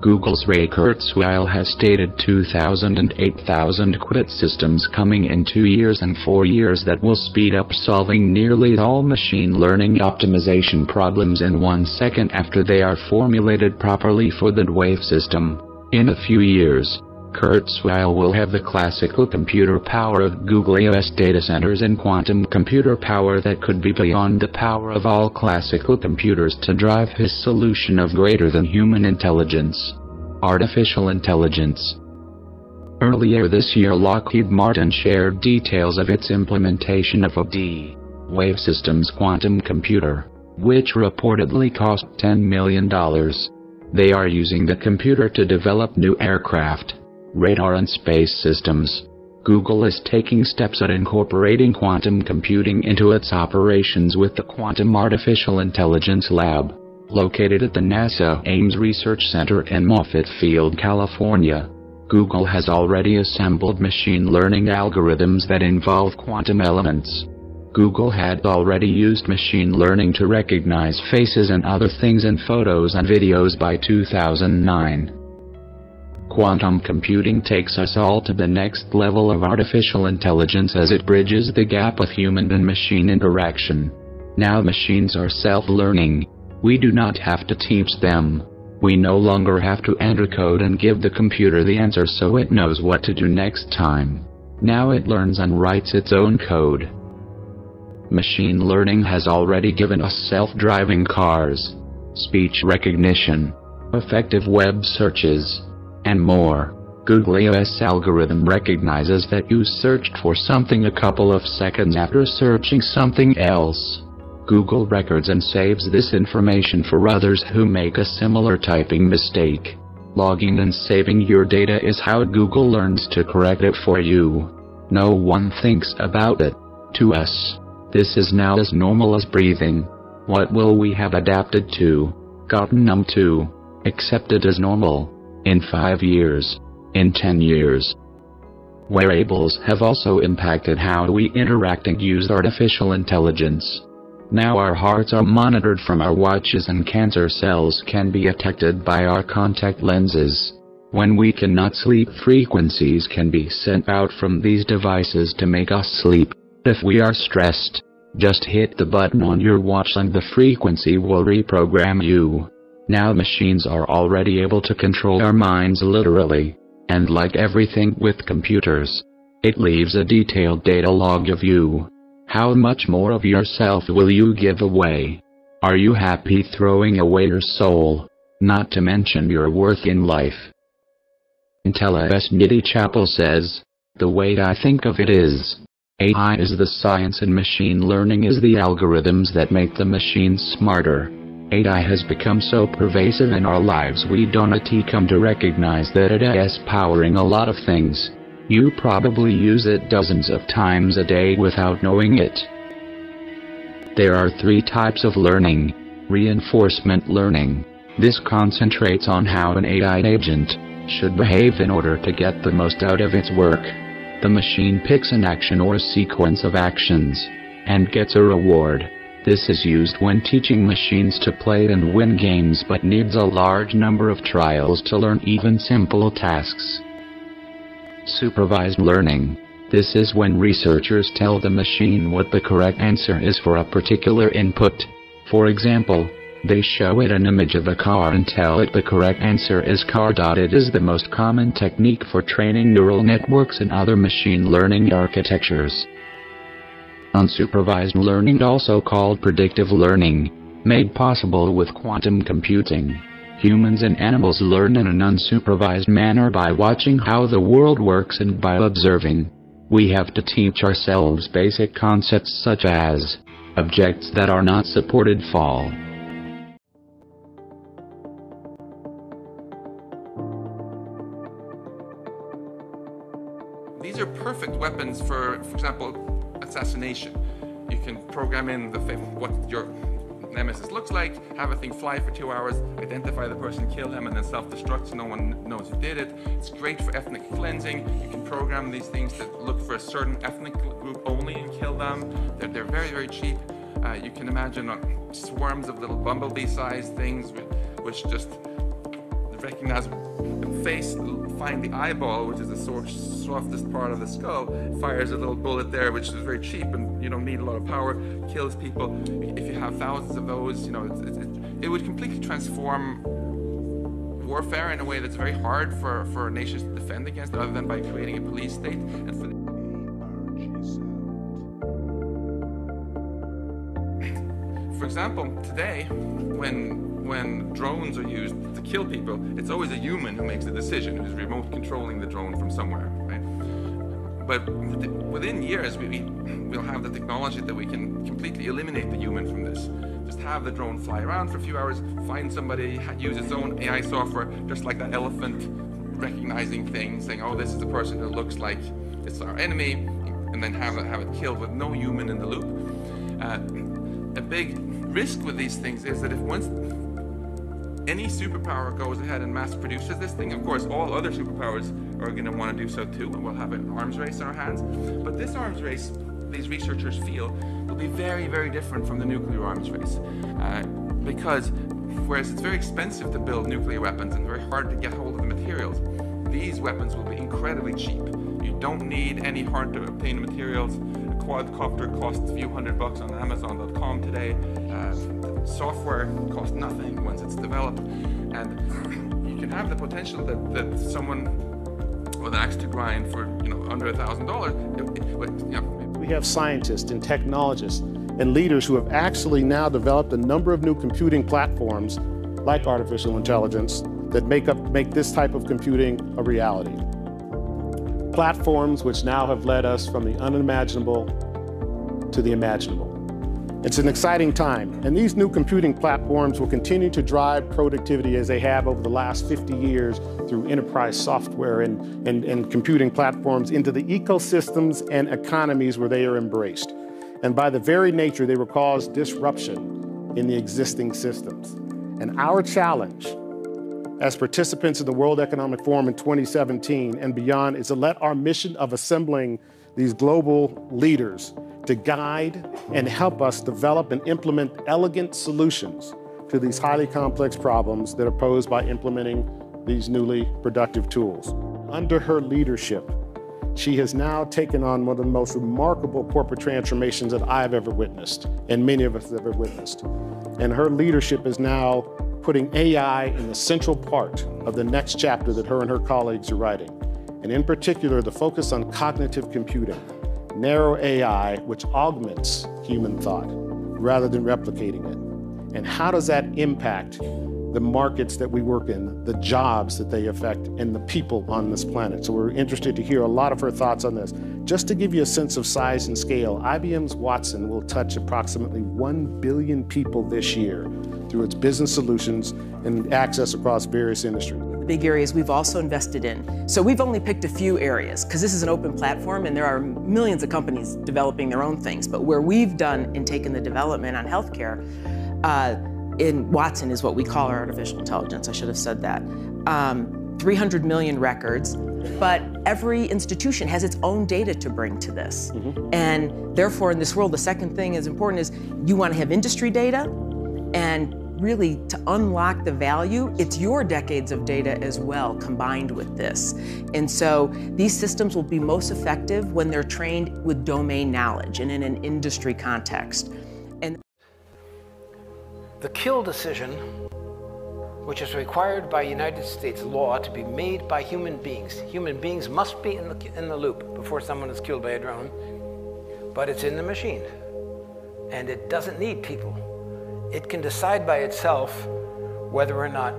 Google's Ray Kurzweil has stated 2,000 and 8,000 qubit systems coming in 2 years and 4 years that will speed up solving nearly all machine learning optimization problems in 1 second after they are formulated properly for the wave system. In a few years, Kurzweil will have the classical computer power of Google US data centers and quantum computer power that could be beyond the power of all classical computers to drive his solution of greater than human intelligence. Artificial intelligence. Earlier this year, Lockheed Martin shared details of its implementation of a D-Wave Systems quantum computer, which reportedly cost $10 million. They are using the computer to develop new aircraft, radar and space systems. Google is taking steps at incorporating quantum computing into its operations with the Quantum Artificial Intelligence Lab, located at the NASA Ames Research Center in Moffett Field, California. Google has already assembled machine learning algorithms that involve quantum elements. Google had already used machine learning to recognize faces and other things in photos and videos by 2009. Quantum computing takes us all to the next level of artificial intelligence as it bridges the gap of human and machine interaction. Now machines are self-learning. We do not have to teach them. We no longer have to enter code and give the computer the answer so it knows what to do next time. Now it learns and writes its own code. Machine learning has already given us self-driving cars, speech recognition, effective web searches, and more. Google's algorithm recognizes that you searched for something a couple of seconds after searching something else. Google records and saves this information for others who make a similar typing mistake. Logging and saving your data is how Google learns to correct it for you. No one thinks about it. To us, this is now as normal as breathing. What will we have adapted to, gotten numb to, accepted as normal, in 5 years, in 10 years? Wearables have also impacted how we interact and use artificial intelligence. Now our hearts are monitored from our watches and cancer cells can be detected by our contact lenses. When we cannot sleep, frequencies can be sent out from these devices to make us sleep. If we are stressed, just hit the button on your watch and the frequency will reprogram you. Now machines are already able to control our minds literally, and like everything with computers, it leaves a detailed data log of you. How much more of yourself will you give away? Are you happy throwing away your soul, not to mention your worth in life? Intelli's Nitty Chapel says, the way I think of it is, AI is the science and machine learning is the algorithms that make the machines smarter. AI has become so pervasive in our lives we don't come to recognize that it is powering a lot of things. You probably use it dozens of times a day without knowing it. There are 3 types of learning. Reinforcement learning. This concentrates on how an AI agent should behave in order to get the most out of its work. The machine picks an action or a sequence of actions, and gets a reward. This is used when teaching machines to play and win games but needs a large number of trials to learn even simple tasks. Supervised learning. This is when researchers tell the machine what the correct answer is for a particular input. For example, they show it an image of a car and tell it the correct answer is car. It is the most common technique for training neural networks and other machine learning architectures. Unsupervised learning, also called predictive learning, made possible with quantum computing. Humans and animals learn in an unsupervised manner by watching how the world works and by observing. We have to teach ourselves basic concepts such as, objects that are not supported fall. These are perfect weapons for example, assassination. You can program in what your nemesis looks like, have a thing fly for 2 hours, identify the person, kill him, and then self-destruct so no one knows who did it. It's great for ethnic cleansing. You can program these things to look for a certain ethnic group only and kill them. They're very, very cheap. You can imagine swarms of little bumblebee-sized things which just recognize the face, find the eyeball, which is the softest part of the skull, fires a little bullet there, which is very cheap and you don't need a lot of power, kills people. If you have thousands of those, it would completely transform warfare in a way that's very hard for nations to defend against, other than by creating a police state. And for example, today, when drones are used to kill people, it's always a human who makes the decision, who's remote controlling the drone from somewhere, right? But within years, we'll have the technology that we can completely eliminate the human from this. Just have the drone fly around for a few hours, find somebody, use its own AI software, just like that elephant recognizing thing, saying, oh, this is the person who looks like it's our enemy, and then have it killed with no human in the loop. A big risk with these things is that if once any superpower goes ahead and mass produces this thing, of course all other superpowers are going to want to do so too, and we'll have an arms race in our hands. But this arms race these researchers feel will be very, very different from the nuclear arms race. Because whereas it's very expensive to build nuclear weapons and very hard to get hold of the materials, these weapons will be incredibly cheap. You don't need any hard to obtain materials. A quadcopter costs a few $100 on Amazon.com today. Software costs nothing once it's developed. And you can have the potential that someone with an axe to grind for under $1,000. We have scientists and technologists and leaders who have actually now developed a number of new computing platforms like artificial intelligence that make this type of computing a reality. Platforms which now have led us from the unimaginable to the imaginable. It's an exciting time, and these new computing platforms will continue to drive productivity as they have over the last 50 years through enterprise software and computing platforms into the ecosystems and economies where they are embraced. And by the very nature, they will cause disruption in the existing systems. And our challenge as participants in the World Economic Forum in 2017 and beyond is to let our mission of assembling these global leaders to guide and help us develop and implement elegant solutions to these highly complex problems that are posed by implementing these newly productive tools. Under her leadership, she has now taken on one of the most remarkable corporate transformations that I've ever witnessed, and many of us have ever witnessed. And her leadership is now putting AI in the central part of the next chapter that her and her colleagues are writing. And in particular, the focus on cognitive computing, narrow AI, which augments human thought rather than replicating it. And how does that impact the markets that we work in, the jobs that they affect, and the people on this planet? So we're interested to hear a lot of her thoughts on this. Just to give you a sense of size and scale, IBM's Watson will touch approximately 1 billion people this year through its business solutions and access across various industries. Big areas we've also invested in. So we've only picked a few areas because this is an open platform and there are millions of companies developing their own things. But where we've done and taken the development on healthcare in Watson is what we call our artificial intelligence. I should have said that. 300 million records, but every institution has its own data to bring to this. And therefore in this world, the second thing is important is you want to have industry data, and really to unlock the value, it's your decades of data as well combined with this. And so these systems will be most effective when they're trained with domain knowledge and in an industry context. And the kill decision, which is required by United States law to be made by human beings. Human beings must be in the loop before someone is killed by a drone, but it's in the machine. And it doesn't need people. It can decide by itself whether or not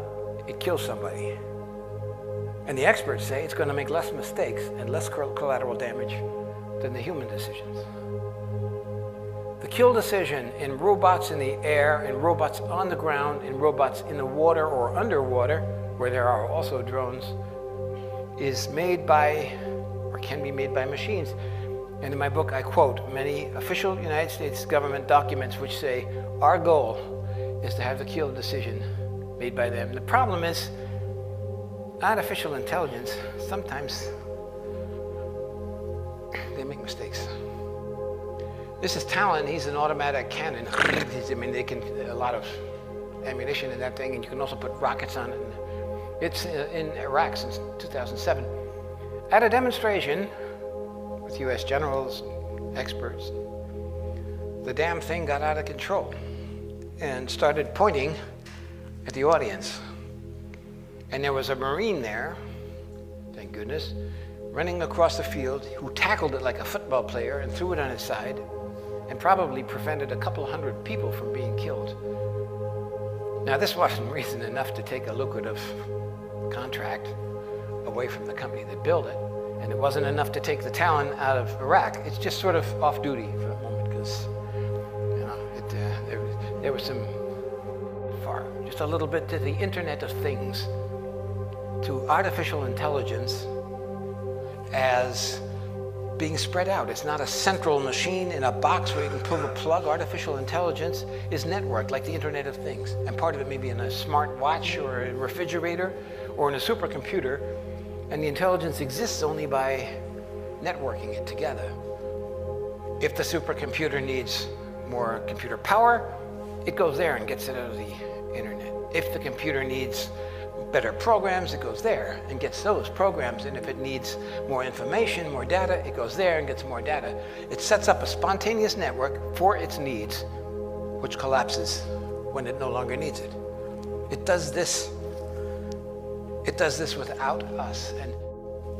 it kills somebody. And the experts say it's going to make less mistakes and less collateral damage than the human decisions. The kill decision in robots in the air, in robots on the ground, in robots in the water or underwater, where there are also drones, is made by, or can be made by machines. And in my book, I quote many official United States government documents which say, our goal is to have the kill decision made by them. The problem is, artificial intelligence, sometimes they make mistakes. This is Talon. He's an automatic cannon. I mean, they can, a lot of ammunition in that thing, and you can also put rockets on it. It's in Iraq since 2007. At a demonstration with US generals, experts, the damn thing got out of control and started pointing at the audience. And there was a Marine there, thank goodness, running across the field who tackled it like a football player and threw it on its side and probably prevented a couple hundred people from being killed. Now, this wasn't reason enough to take a lucrative contract away from the company that built it, and it wasn't enough to take the Talon out of Iraq. It's just sort of off duty for a moment because, you know, there was some far, just a little bit to the Internet of Things, to artificial intelligence as being spread out. It's not a central machine in a box where you can pull the plug. Artificial intelligence is networked like the Internet of Things. And part of it may be in a smart watch or a refrigerator or in a supercomputer. And the intelligence exists only by networking it together. If the supercomputer needs more computer power, it goes there and gets it out of the internet. If the computer needs better programs, it goes there and gets those programs. And if it needs more information, more data, it goes there and gets more data. It sets up a spontaneous network for its needs, which collapses when it no longer needs it. It does this without us. And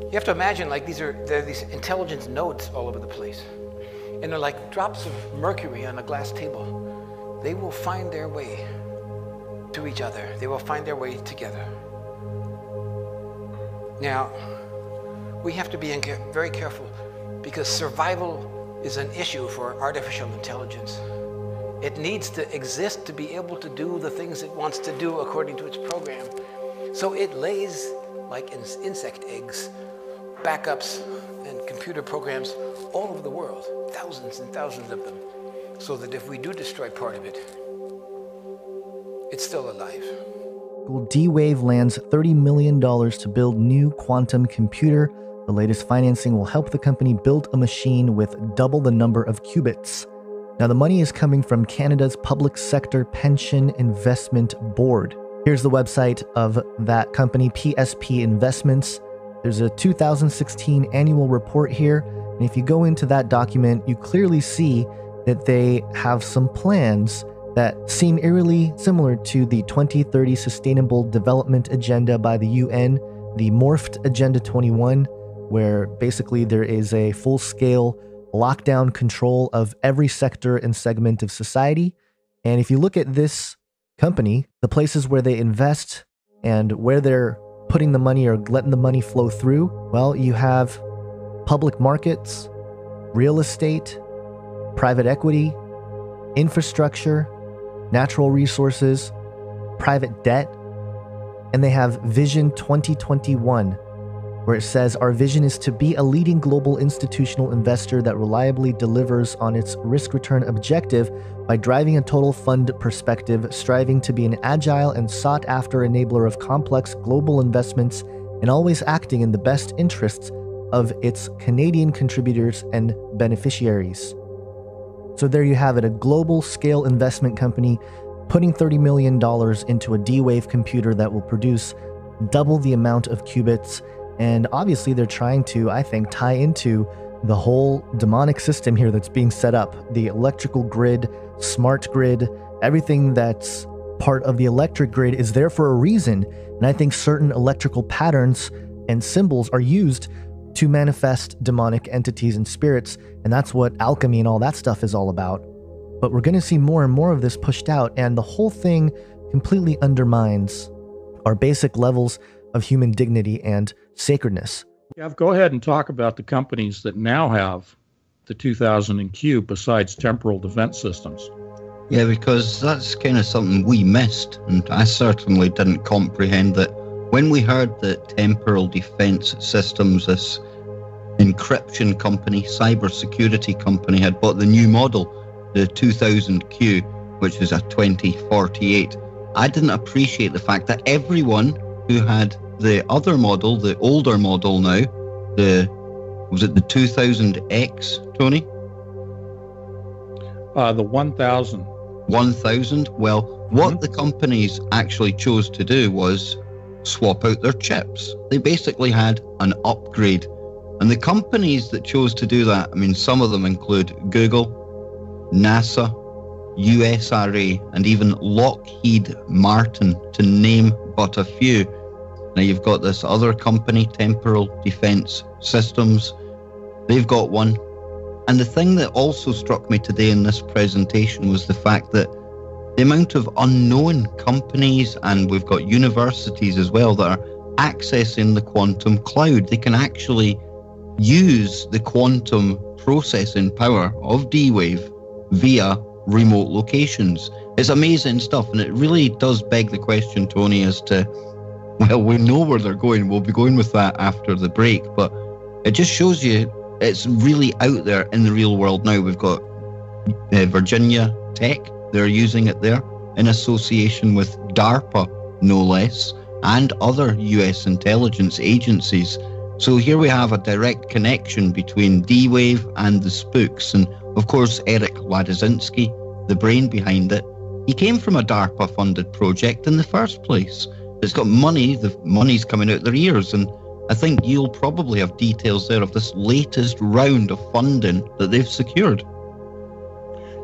you have to imagine, like, there are these intelligence nodes all over the place. And they're like drops of mercury on a glass table. They will find their way to each other. They will find their way together. Now, we have to be very careful, because survival is an issue for artificial intelligence. It needs to exist to be able to do the things it wants to do according to its program. So it lays, like insect eggs, backups and computer programs all over the world, thousands and thousands of them, so that if we do destroy part of it, it's still alive. D-Wave lands $30 million to build new quantum computer. The latest financing will help the company build a machine with double the number of qubits. Now, the money is coming from Canada's Public Sector Pension Investment Board. Here's the website of that company, PSP Investments. There's a 2016 annual report here, and if you go into that document, you clearly see that they have some plans that seem eerily similar to the 2030 Sustainable Development Agenda by the UN, the morphed Agenda 21, where basically there is a full-scale lockdown control of every sector and segment of society. And if you look at this company, the places where they invest and where they're putting the money or letting the money flow through, well, you have public markets, real estate, private equity, infrastructure, natural resources, private debt, and they have Vision 2021, where it says, our vision is to be a leading global institutional investor that reliably delivers on its risk-return objective by driving a total fund perspective, striving to be an agile and sought-after enabler of complex global investments, and always acting in the best interests of its Canadian contributors and beneficiaries. So there you have it, a global-scale investment company putting $30 million into a D-Wave computer that will produce double the amount of qubits. And obviously they're trying to, I think, tie into the whole demonic system here that's being set up. The electrical grid, smart grid, everything that's part of the electric grid is there for a reason. And I think certain electrical patterns and symbols are used to manifest demonic entities and spirits. And that's what alchemy and all that stuff is all about. But we're going to see more and more of this pushed out. And the whole thing completely undermines our basic levels of human dignity and sacredness. Kev, go ahead and talk about the companies that now have the 2000 Q besides temporal defense systems. Yeah, because that's kind of something we missed, and I certainly didn't comprehend that when we heard that Temporal Defense Systems, this encryption company, cybersecurity company, had bought the new model, the 2000 Q, which is a 2048. I didn't appreciate the fact that everyone who had the other model, the older model now, was it the 2000X, Tony? The 1000. 1000? Well, what the companies actually chose to do was swap out their chips. They basically had an upgrade. And the companies that chose to do that, I mean, some of them include Google, NASA, USRA, and even Lockheed Martin, to name but a few. Now you've got this other company, Temporal Defense Systems. They've got one. And the thing that also struck me today in this presentation was the fact that the amount of unknown companies, and we've got universities as well, that are accessing the quantum cloud. They can actually use the quantum processing power of D-Wave via remote locations. It's amazing stuff, and it really does beg the question, Tony, as to, well, we know where they're going. We'll be going with that after the break, but it just shows you it's really out there in the real world now. We've got Virginia Tech, they're using it there in association with DARPA, no less, and other US intelligence agencies. So here we have a direct connection between D-Wave and the spooks. And Of course, Eric Wadzinski, the brain behind it, he came from a DARPA-funded project in the first place. It's got money, the money's coming out their ears, and I think you'll probably have details there of this latest round of funding that they've secured.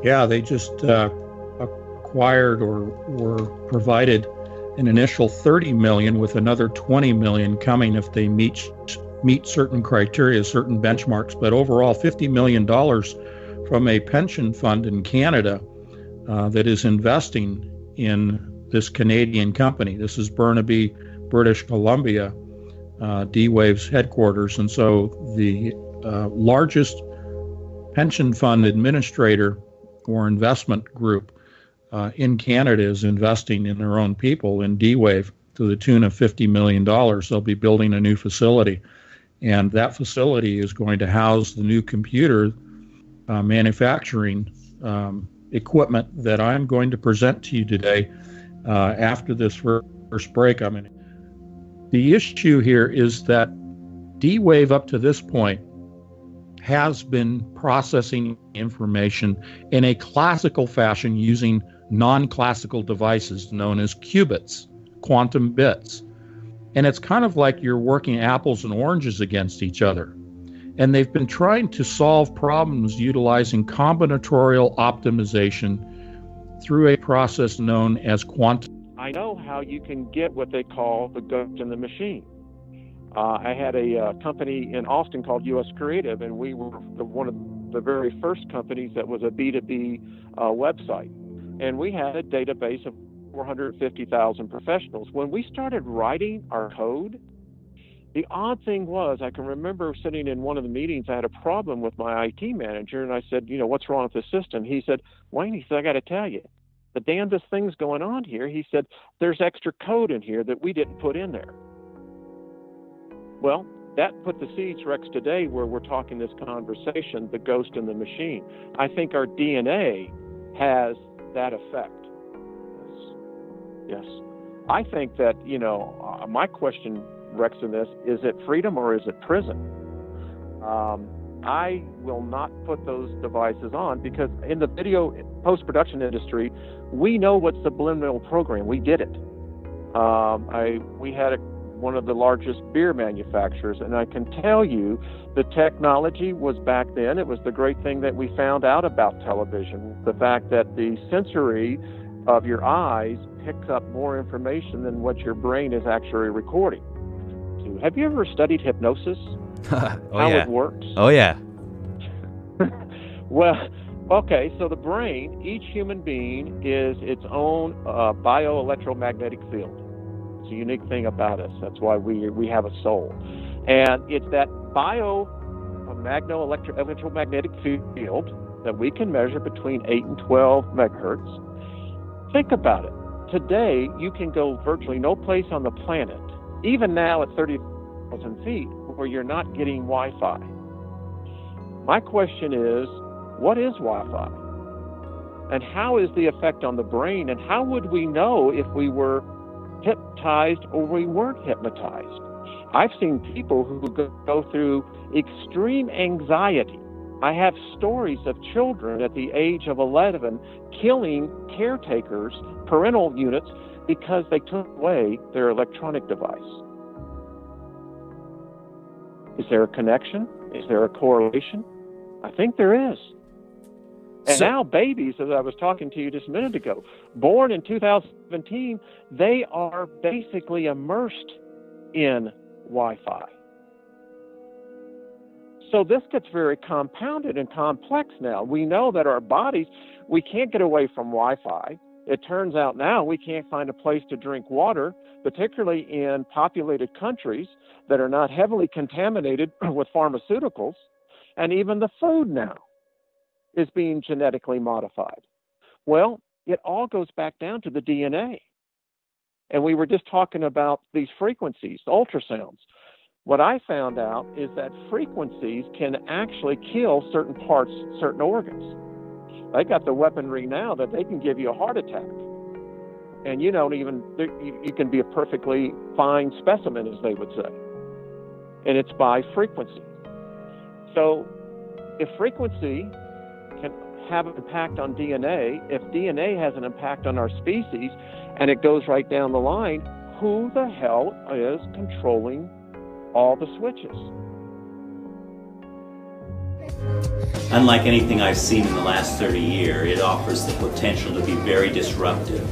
Yeah, they just acquired or were provided an initial $30 million with another $20 million coming if they meet certain criteria, certain benchmarks. But overall, $50 million from a pension fund in Canada that is investing in this Canadian company. This is Burnaby, British Columbia, D-Wave's headquarters. And so the largest pension fund administrator or investment group in Canada is investing in their own people in D-Wave to the tune of $50 million. They'll be building a new facility. And that facility is going to house the new computer manufacturing equipment that I'm going to present to you today after this first break. The issue here is that D-Wave up to this point has been processing information in a classical fashion using non-classical devices known as qubits, quantum bits. And it's kind of like you're working apples and oranges against each other. And they've been trying to solve problems utilizing combinatorial optimization through a process known as quantum. I know how you can get what they call the ghost in the machine. I had a company in Austin called US Creative, and we were one of the very first companies that was a B2B website. And we had a database of 450,000 professionals. When we started writing our code, the odd thing was, I can remember sitting in one of the meetings, I had a problem with my IT manager, and I said, what's wrong with the system? He said, Wayne, he said, I got to tell you, the damnedest thing's going on here. He said, there's extra code in here that we didn't put in there. Well, that put the seeds, Rex, today where we're talking this conversation, the ghost in the machine. I think our DNA has that effect. Yes. I think that, my question, Rex, in this, is it freedom or is it prison? I will not put those devices on because in the video post-production industry, we know what subliminal program. We did it. We had one of the largest beer manufacturers, and I can tell you the technology was back then. It was the great thing that we found out about television, the fact that the sensory of your eyes picks up more information than what your brain is actually recording. Have you ever studied hypnosis? How it works? Oh, yeah. Well, okay, so the brain, each human being is its own bioelectromagnetic field. It's a unique thing about us. That's why we have a soul. And it's that electromagnetic field that we can measure between 8 and 12 megahertz. Think about it. Today, you can go virtually no place on the planet, even now at 30,000 feet, where you're not getting Wi-Fi. My question is, what is Wi-Fi? And how is the effect on the brain? And how would we know if we were hypnotized or we weren't hypnotized? I've seen people who go through extreme anxiety. I have stories of children at the age of 11 killing caretakers, parental units, because they took away their electronic device. Is there a connection? Is there a correlation? I think there is. And now babies, as I was talking to you just a minute ago, born in 2017, they are basically immersed in Wi-Fi. So this gets very compounded and complex now. We know that our bodies, we can't get away from Wi-Fi. It turns out now we can't find a place to drink water, particularly in populated countries that are not heavily contaminated with pharmaceuticals. And even the food now is being genetically modified. Well, it all goes back down to the DNA. And we were just talking about these frequencies, ultrasounds. What I found out is that frequencies can actually kill certain parts, certain organs. They got the weaponry now that they can give you a heart attack. And you don't even, you can be a perfectly fine specimen, as they would say. And it's by frequency. So if frequency can have an impact on DNA. If DNA has an impact on our species, and it goes right down the line, who the hell is controlling all the switches? Unlike anything I've seen in the last 30 years, it offers the potential to be very disruptive,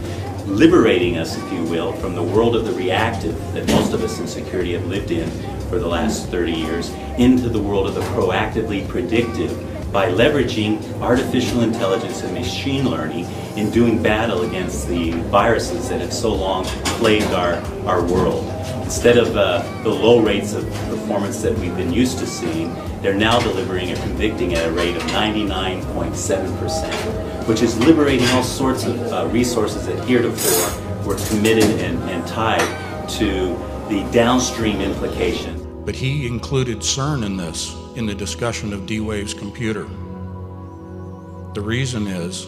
liberating us, if you will, from the world of the reactive that most of us in security have lived in for the last 30 years, into the world of the proactively predictive by leveraging artificial intelligence and machine learning in doing battle against the viruses that have so long plagued our world. Instead of the low rates of performance that we've been used to seeing, they're now delivering or convicting at a rate of 99.7%, which is liberating all sorts of resources that heretofore were committed and tied to the downstream implication. But he included CERN in this, in the discussion of D-Wave's computer. The reason is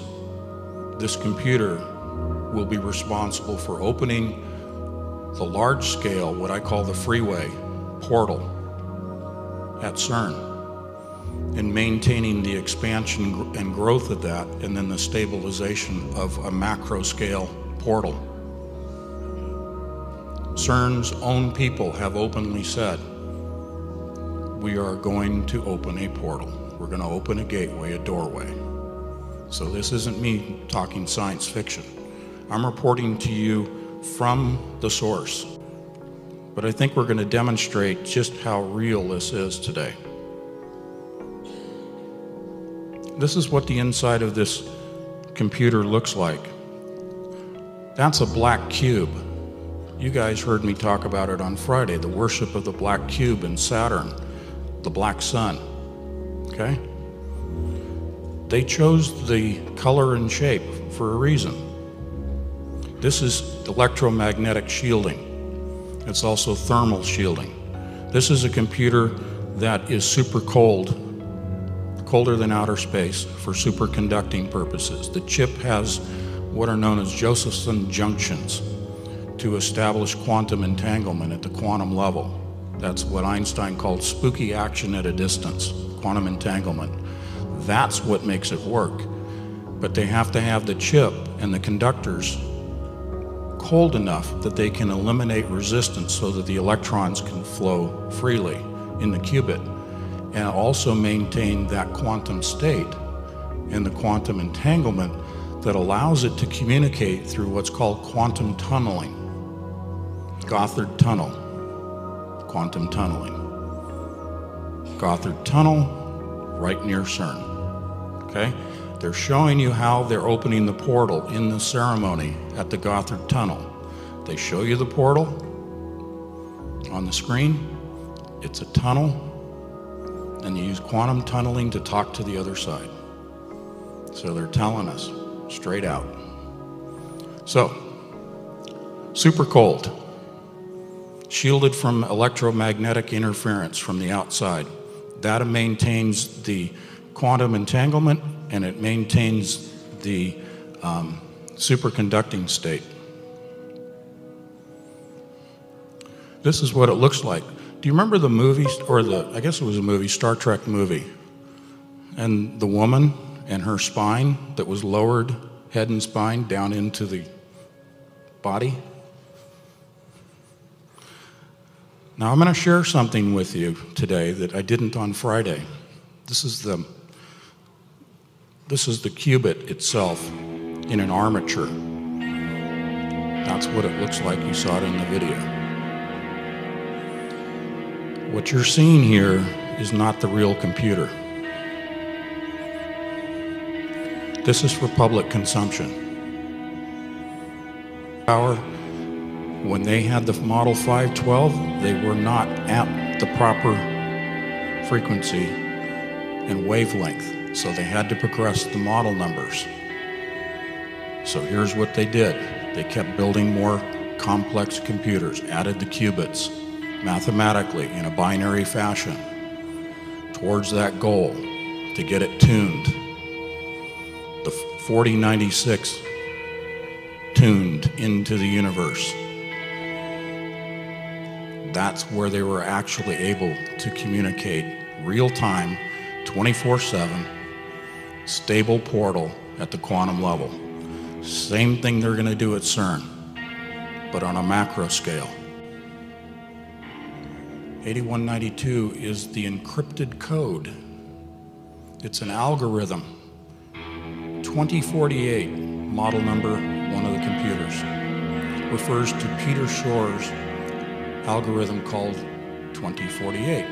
this computer will be responsible for opening the large scale, what I call the freeway portal at CERN, and maintaining the expansion and growth of that, and then the stabilization of a macro scale portal. CERN's own people have openly said, we are going to open a portal. We're going to open a gateway, a doorway. So this isn't me talking science fiction. I'm reporting to you from the source. But I think we're going to demonstrate just how real this is today. This is what the inside of this computer looks like. That's a black cube. You guys heard me talk about it on Friday, the worship of the black cube in Saturn, the black sun, okay? They chose the color and shape for a reason. This is electromagnetic shielding. It's also thermal shielding. This is a computer that is super cold, colder than outer space for superconducting purposes. The chip has what are known as Josephson junctions to establish quantum entanglement at the quantum level. That's what Einstein called spooky action at a distance, quantum entanglement. That's what makes it work. But they have to have the chip and the conductors cold enough that they can eliminate resistance so that the electrons can flow freely in the qubit, and also maintain that quantum state and the quantum entanglement that allows it to communicate through what's called quantum tunneling. Gothard Tunnel, quantum tunneling. Gothard Tunnel, right near CERN, okay? They're showing you how they're opening the portal in the ceremony at the Gothard Tunnel. They show you the portal on the screen. It's a tunnel, and you use quantum tunneling to talk to the other side. So they're telling us straight out. So, super cold, shielded from electromagnetic interference from the outside. That maintains the quantum entanglement, and it maintains the superconducting state. This is what it looks like. Do you remember the movie, or I guess it was a movie, Star Trek movie, and the woman and her spine that was lowered, head and spine, down into the body? Now I'm going to share something with you today that I didn't on Friday. This is the qubit itself in an armature. That's what it looks like. You saw it in the video. What you're seeing here is not the real computer. This is for public consumption. When they had the Model 512, they were not at the proper frequency and wavelength, so they had to progress the model numbers. So here's what they did. They kept building more complex computers, added the qubits mathematically in a binary fashion towards that goal to get it tuned. The 4096 tuned into the universe. That's where they were actually able to communicate real time, 24/7, stable portal at the quantum level. Same thing they're going to do at CERN, but on a macro scale. 8192 is the encrypted code. It's an algorithm. 2048, model number, one of the computers, refers to Peter Shor's algorithm called 2048.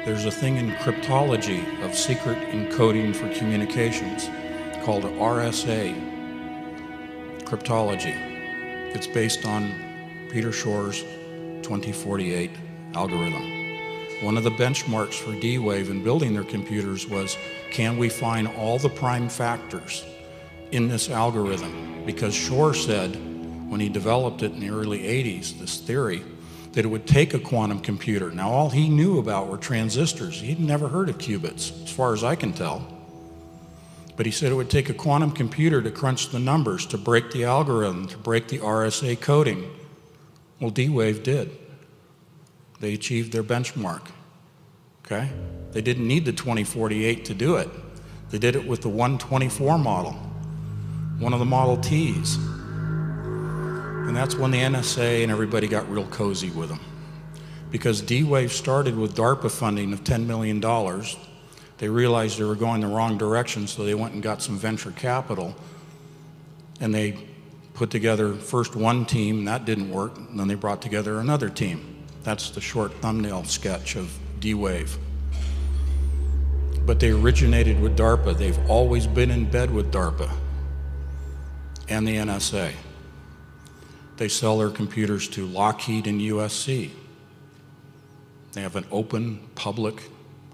There's a thing in cryptology of secret encoding for communications called RSA cryptology. It's based on Peter Shor's 2048 algorithm. One of the benchmarks for D-Wave in building their computers was, can we find all the prime factors in this algorithm? Because Shor said, when he developed it in the early 80s, this theory, that it would take a quantum computer. Now, all he knew about were transistors. He'd never heard of qubits, as far as I can tell. But he said it would take a quantum computer to crunch the numbers, to break the algorithm, to break the RSA coding. Well, D-Wave did. They achieved their benchmark, okay? They didn't need the 2048 to do it. They did it with the 124 model, one of the Model Ts. And that's when the NSA and everybody got real cozy with them. Because D-Wave started with DARPA funding of $10 million. They realized they were going the wrong direction, so they went and got some venture capital. And they put together first one team, and that didn't work, and then they brought together another team. That's the short thumbnail sketch of D-Wave. But they originated with DARPA. They've always been in bed with DARPA and the NSA. They sell their computers to Lockheed and USC. They have an open, public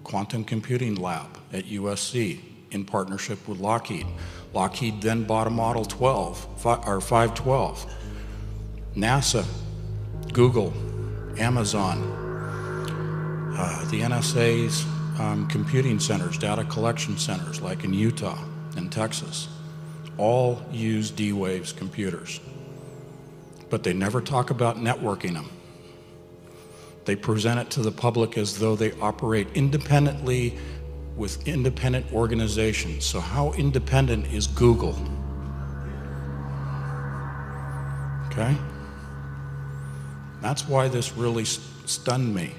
quantum computing lab at USC in partnership with Lockheed. Lockheed then bought a Model 12, or 512. NASA, Google, Amazon, the NSA's computing centers, data collection centers, like in Utah and Texas, all use D-Wave's computers. But they never talk about networking them. They present it to the public as though they operate independently with independent organizations. So how independent is Google? Okay? That's why this really stunned me,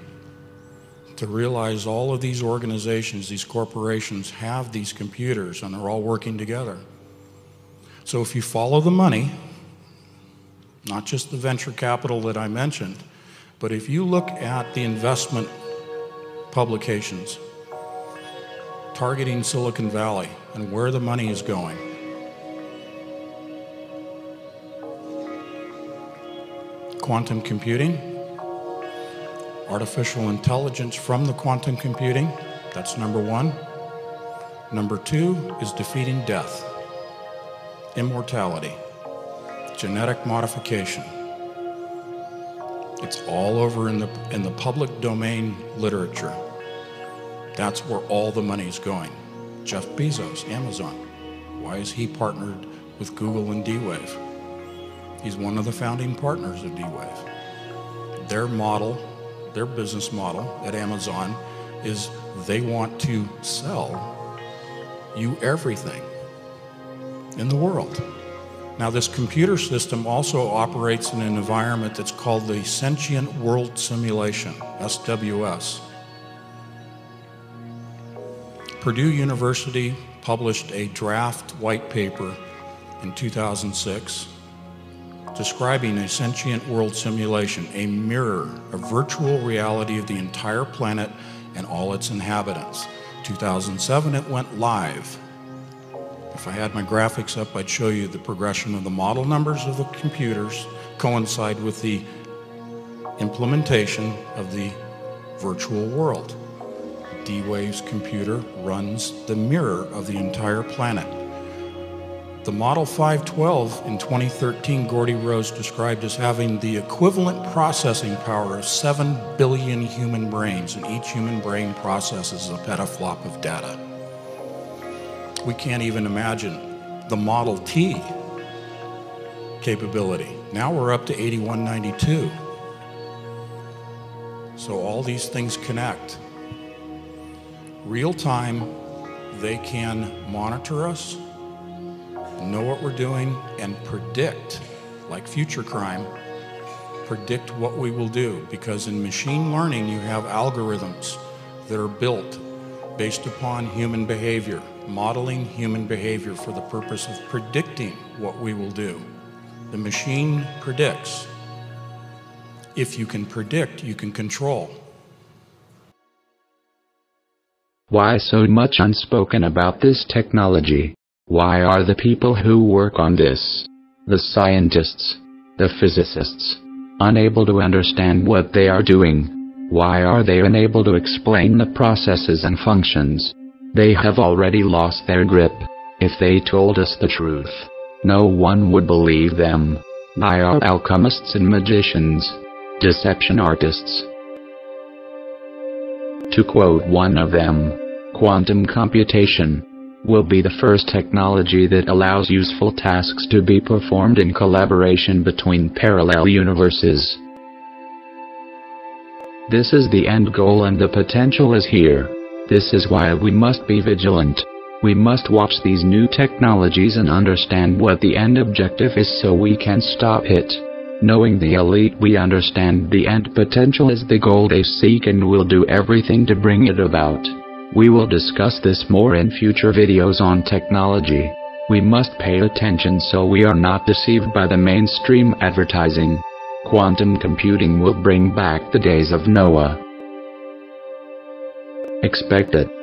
to realize all of these organizations, these corporations have these computers and they're all working together. So if you follow the money, not just the venture capital that I mentioned, but if you look at the investment publications targeting Silicon Valley and where the money is going, quantum computing, artificial intelligence from the quantum computing, that's number one. Number two is defeating death, immortality, genetic modification. It's all over in the public domain literature. That's where all the money's going. Jeff Bezos, Amazon. Why is he partnered with Google and D-Wave? He's one of the founding partners of D-Wave. Their model, their business model at Amazon is they want to sell you everything in the world. Now, this computer system also operates in an environment that's called the Sentient World Simulation, SWS. Purdue University published a draft white paper in 2006 describing a sentient world simulation, a mirror, a virtual reality of the entire planet and all its inhabitants. 2007, it went live. If I had my graphics up, I'd show you the progression of the model numbers of the computers coincide with the implementation of the virtual world. D-Wave's computer runs the mirror of the entire planet. The Model 512 in 2013, Gordy Rose described as having the equivalent processing power of 7 billion human brains, and each human brain processes a petaflop of data. We can't even imagine the Model T capability. Now we're up to 8192. So all these things connect. Real-time they can monitor us, know what we're doing, and predict, like future crime, predict what we will do. Because in machine learning, you have algorithms that are built based upon human behavior, modeling human behavior for the purpose of predicting what we will do. The machine predicts. If you can predict, you can control. Why so much unspoken about this technology? Why are the people who work on this, the scientists, the physicists, unable to understand what they are doing? Why are they unable to explain the processes and functions? They have already lost their grip. If they told us the truth, no one would believe them. They are alchemists and magicians, deception artists. To quote one of them, quantum computation will be the first technology that allows useful tasks to be performed in collaboration between parallel universes. This is the end goal and the potential is here. This is why we must be vigilant. We must watch these new technologies and understand what the end objective is so we can stop it. Knowing the elite, we understand the end potential is the goal they seek and will do everything to bring it about. We will discuss this more in future videos on technology. We must pay attention so we are not deceived by the mainstream advertising. Quantum computing will bring back the days of Noah. Expect it.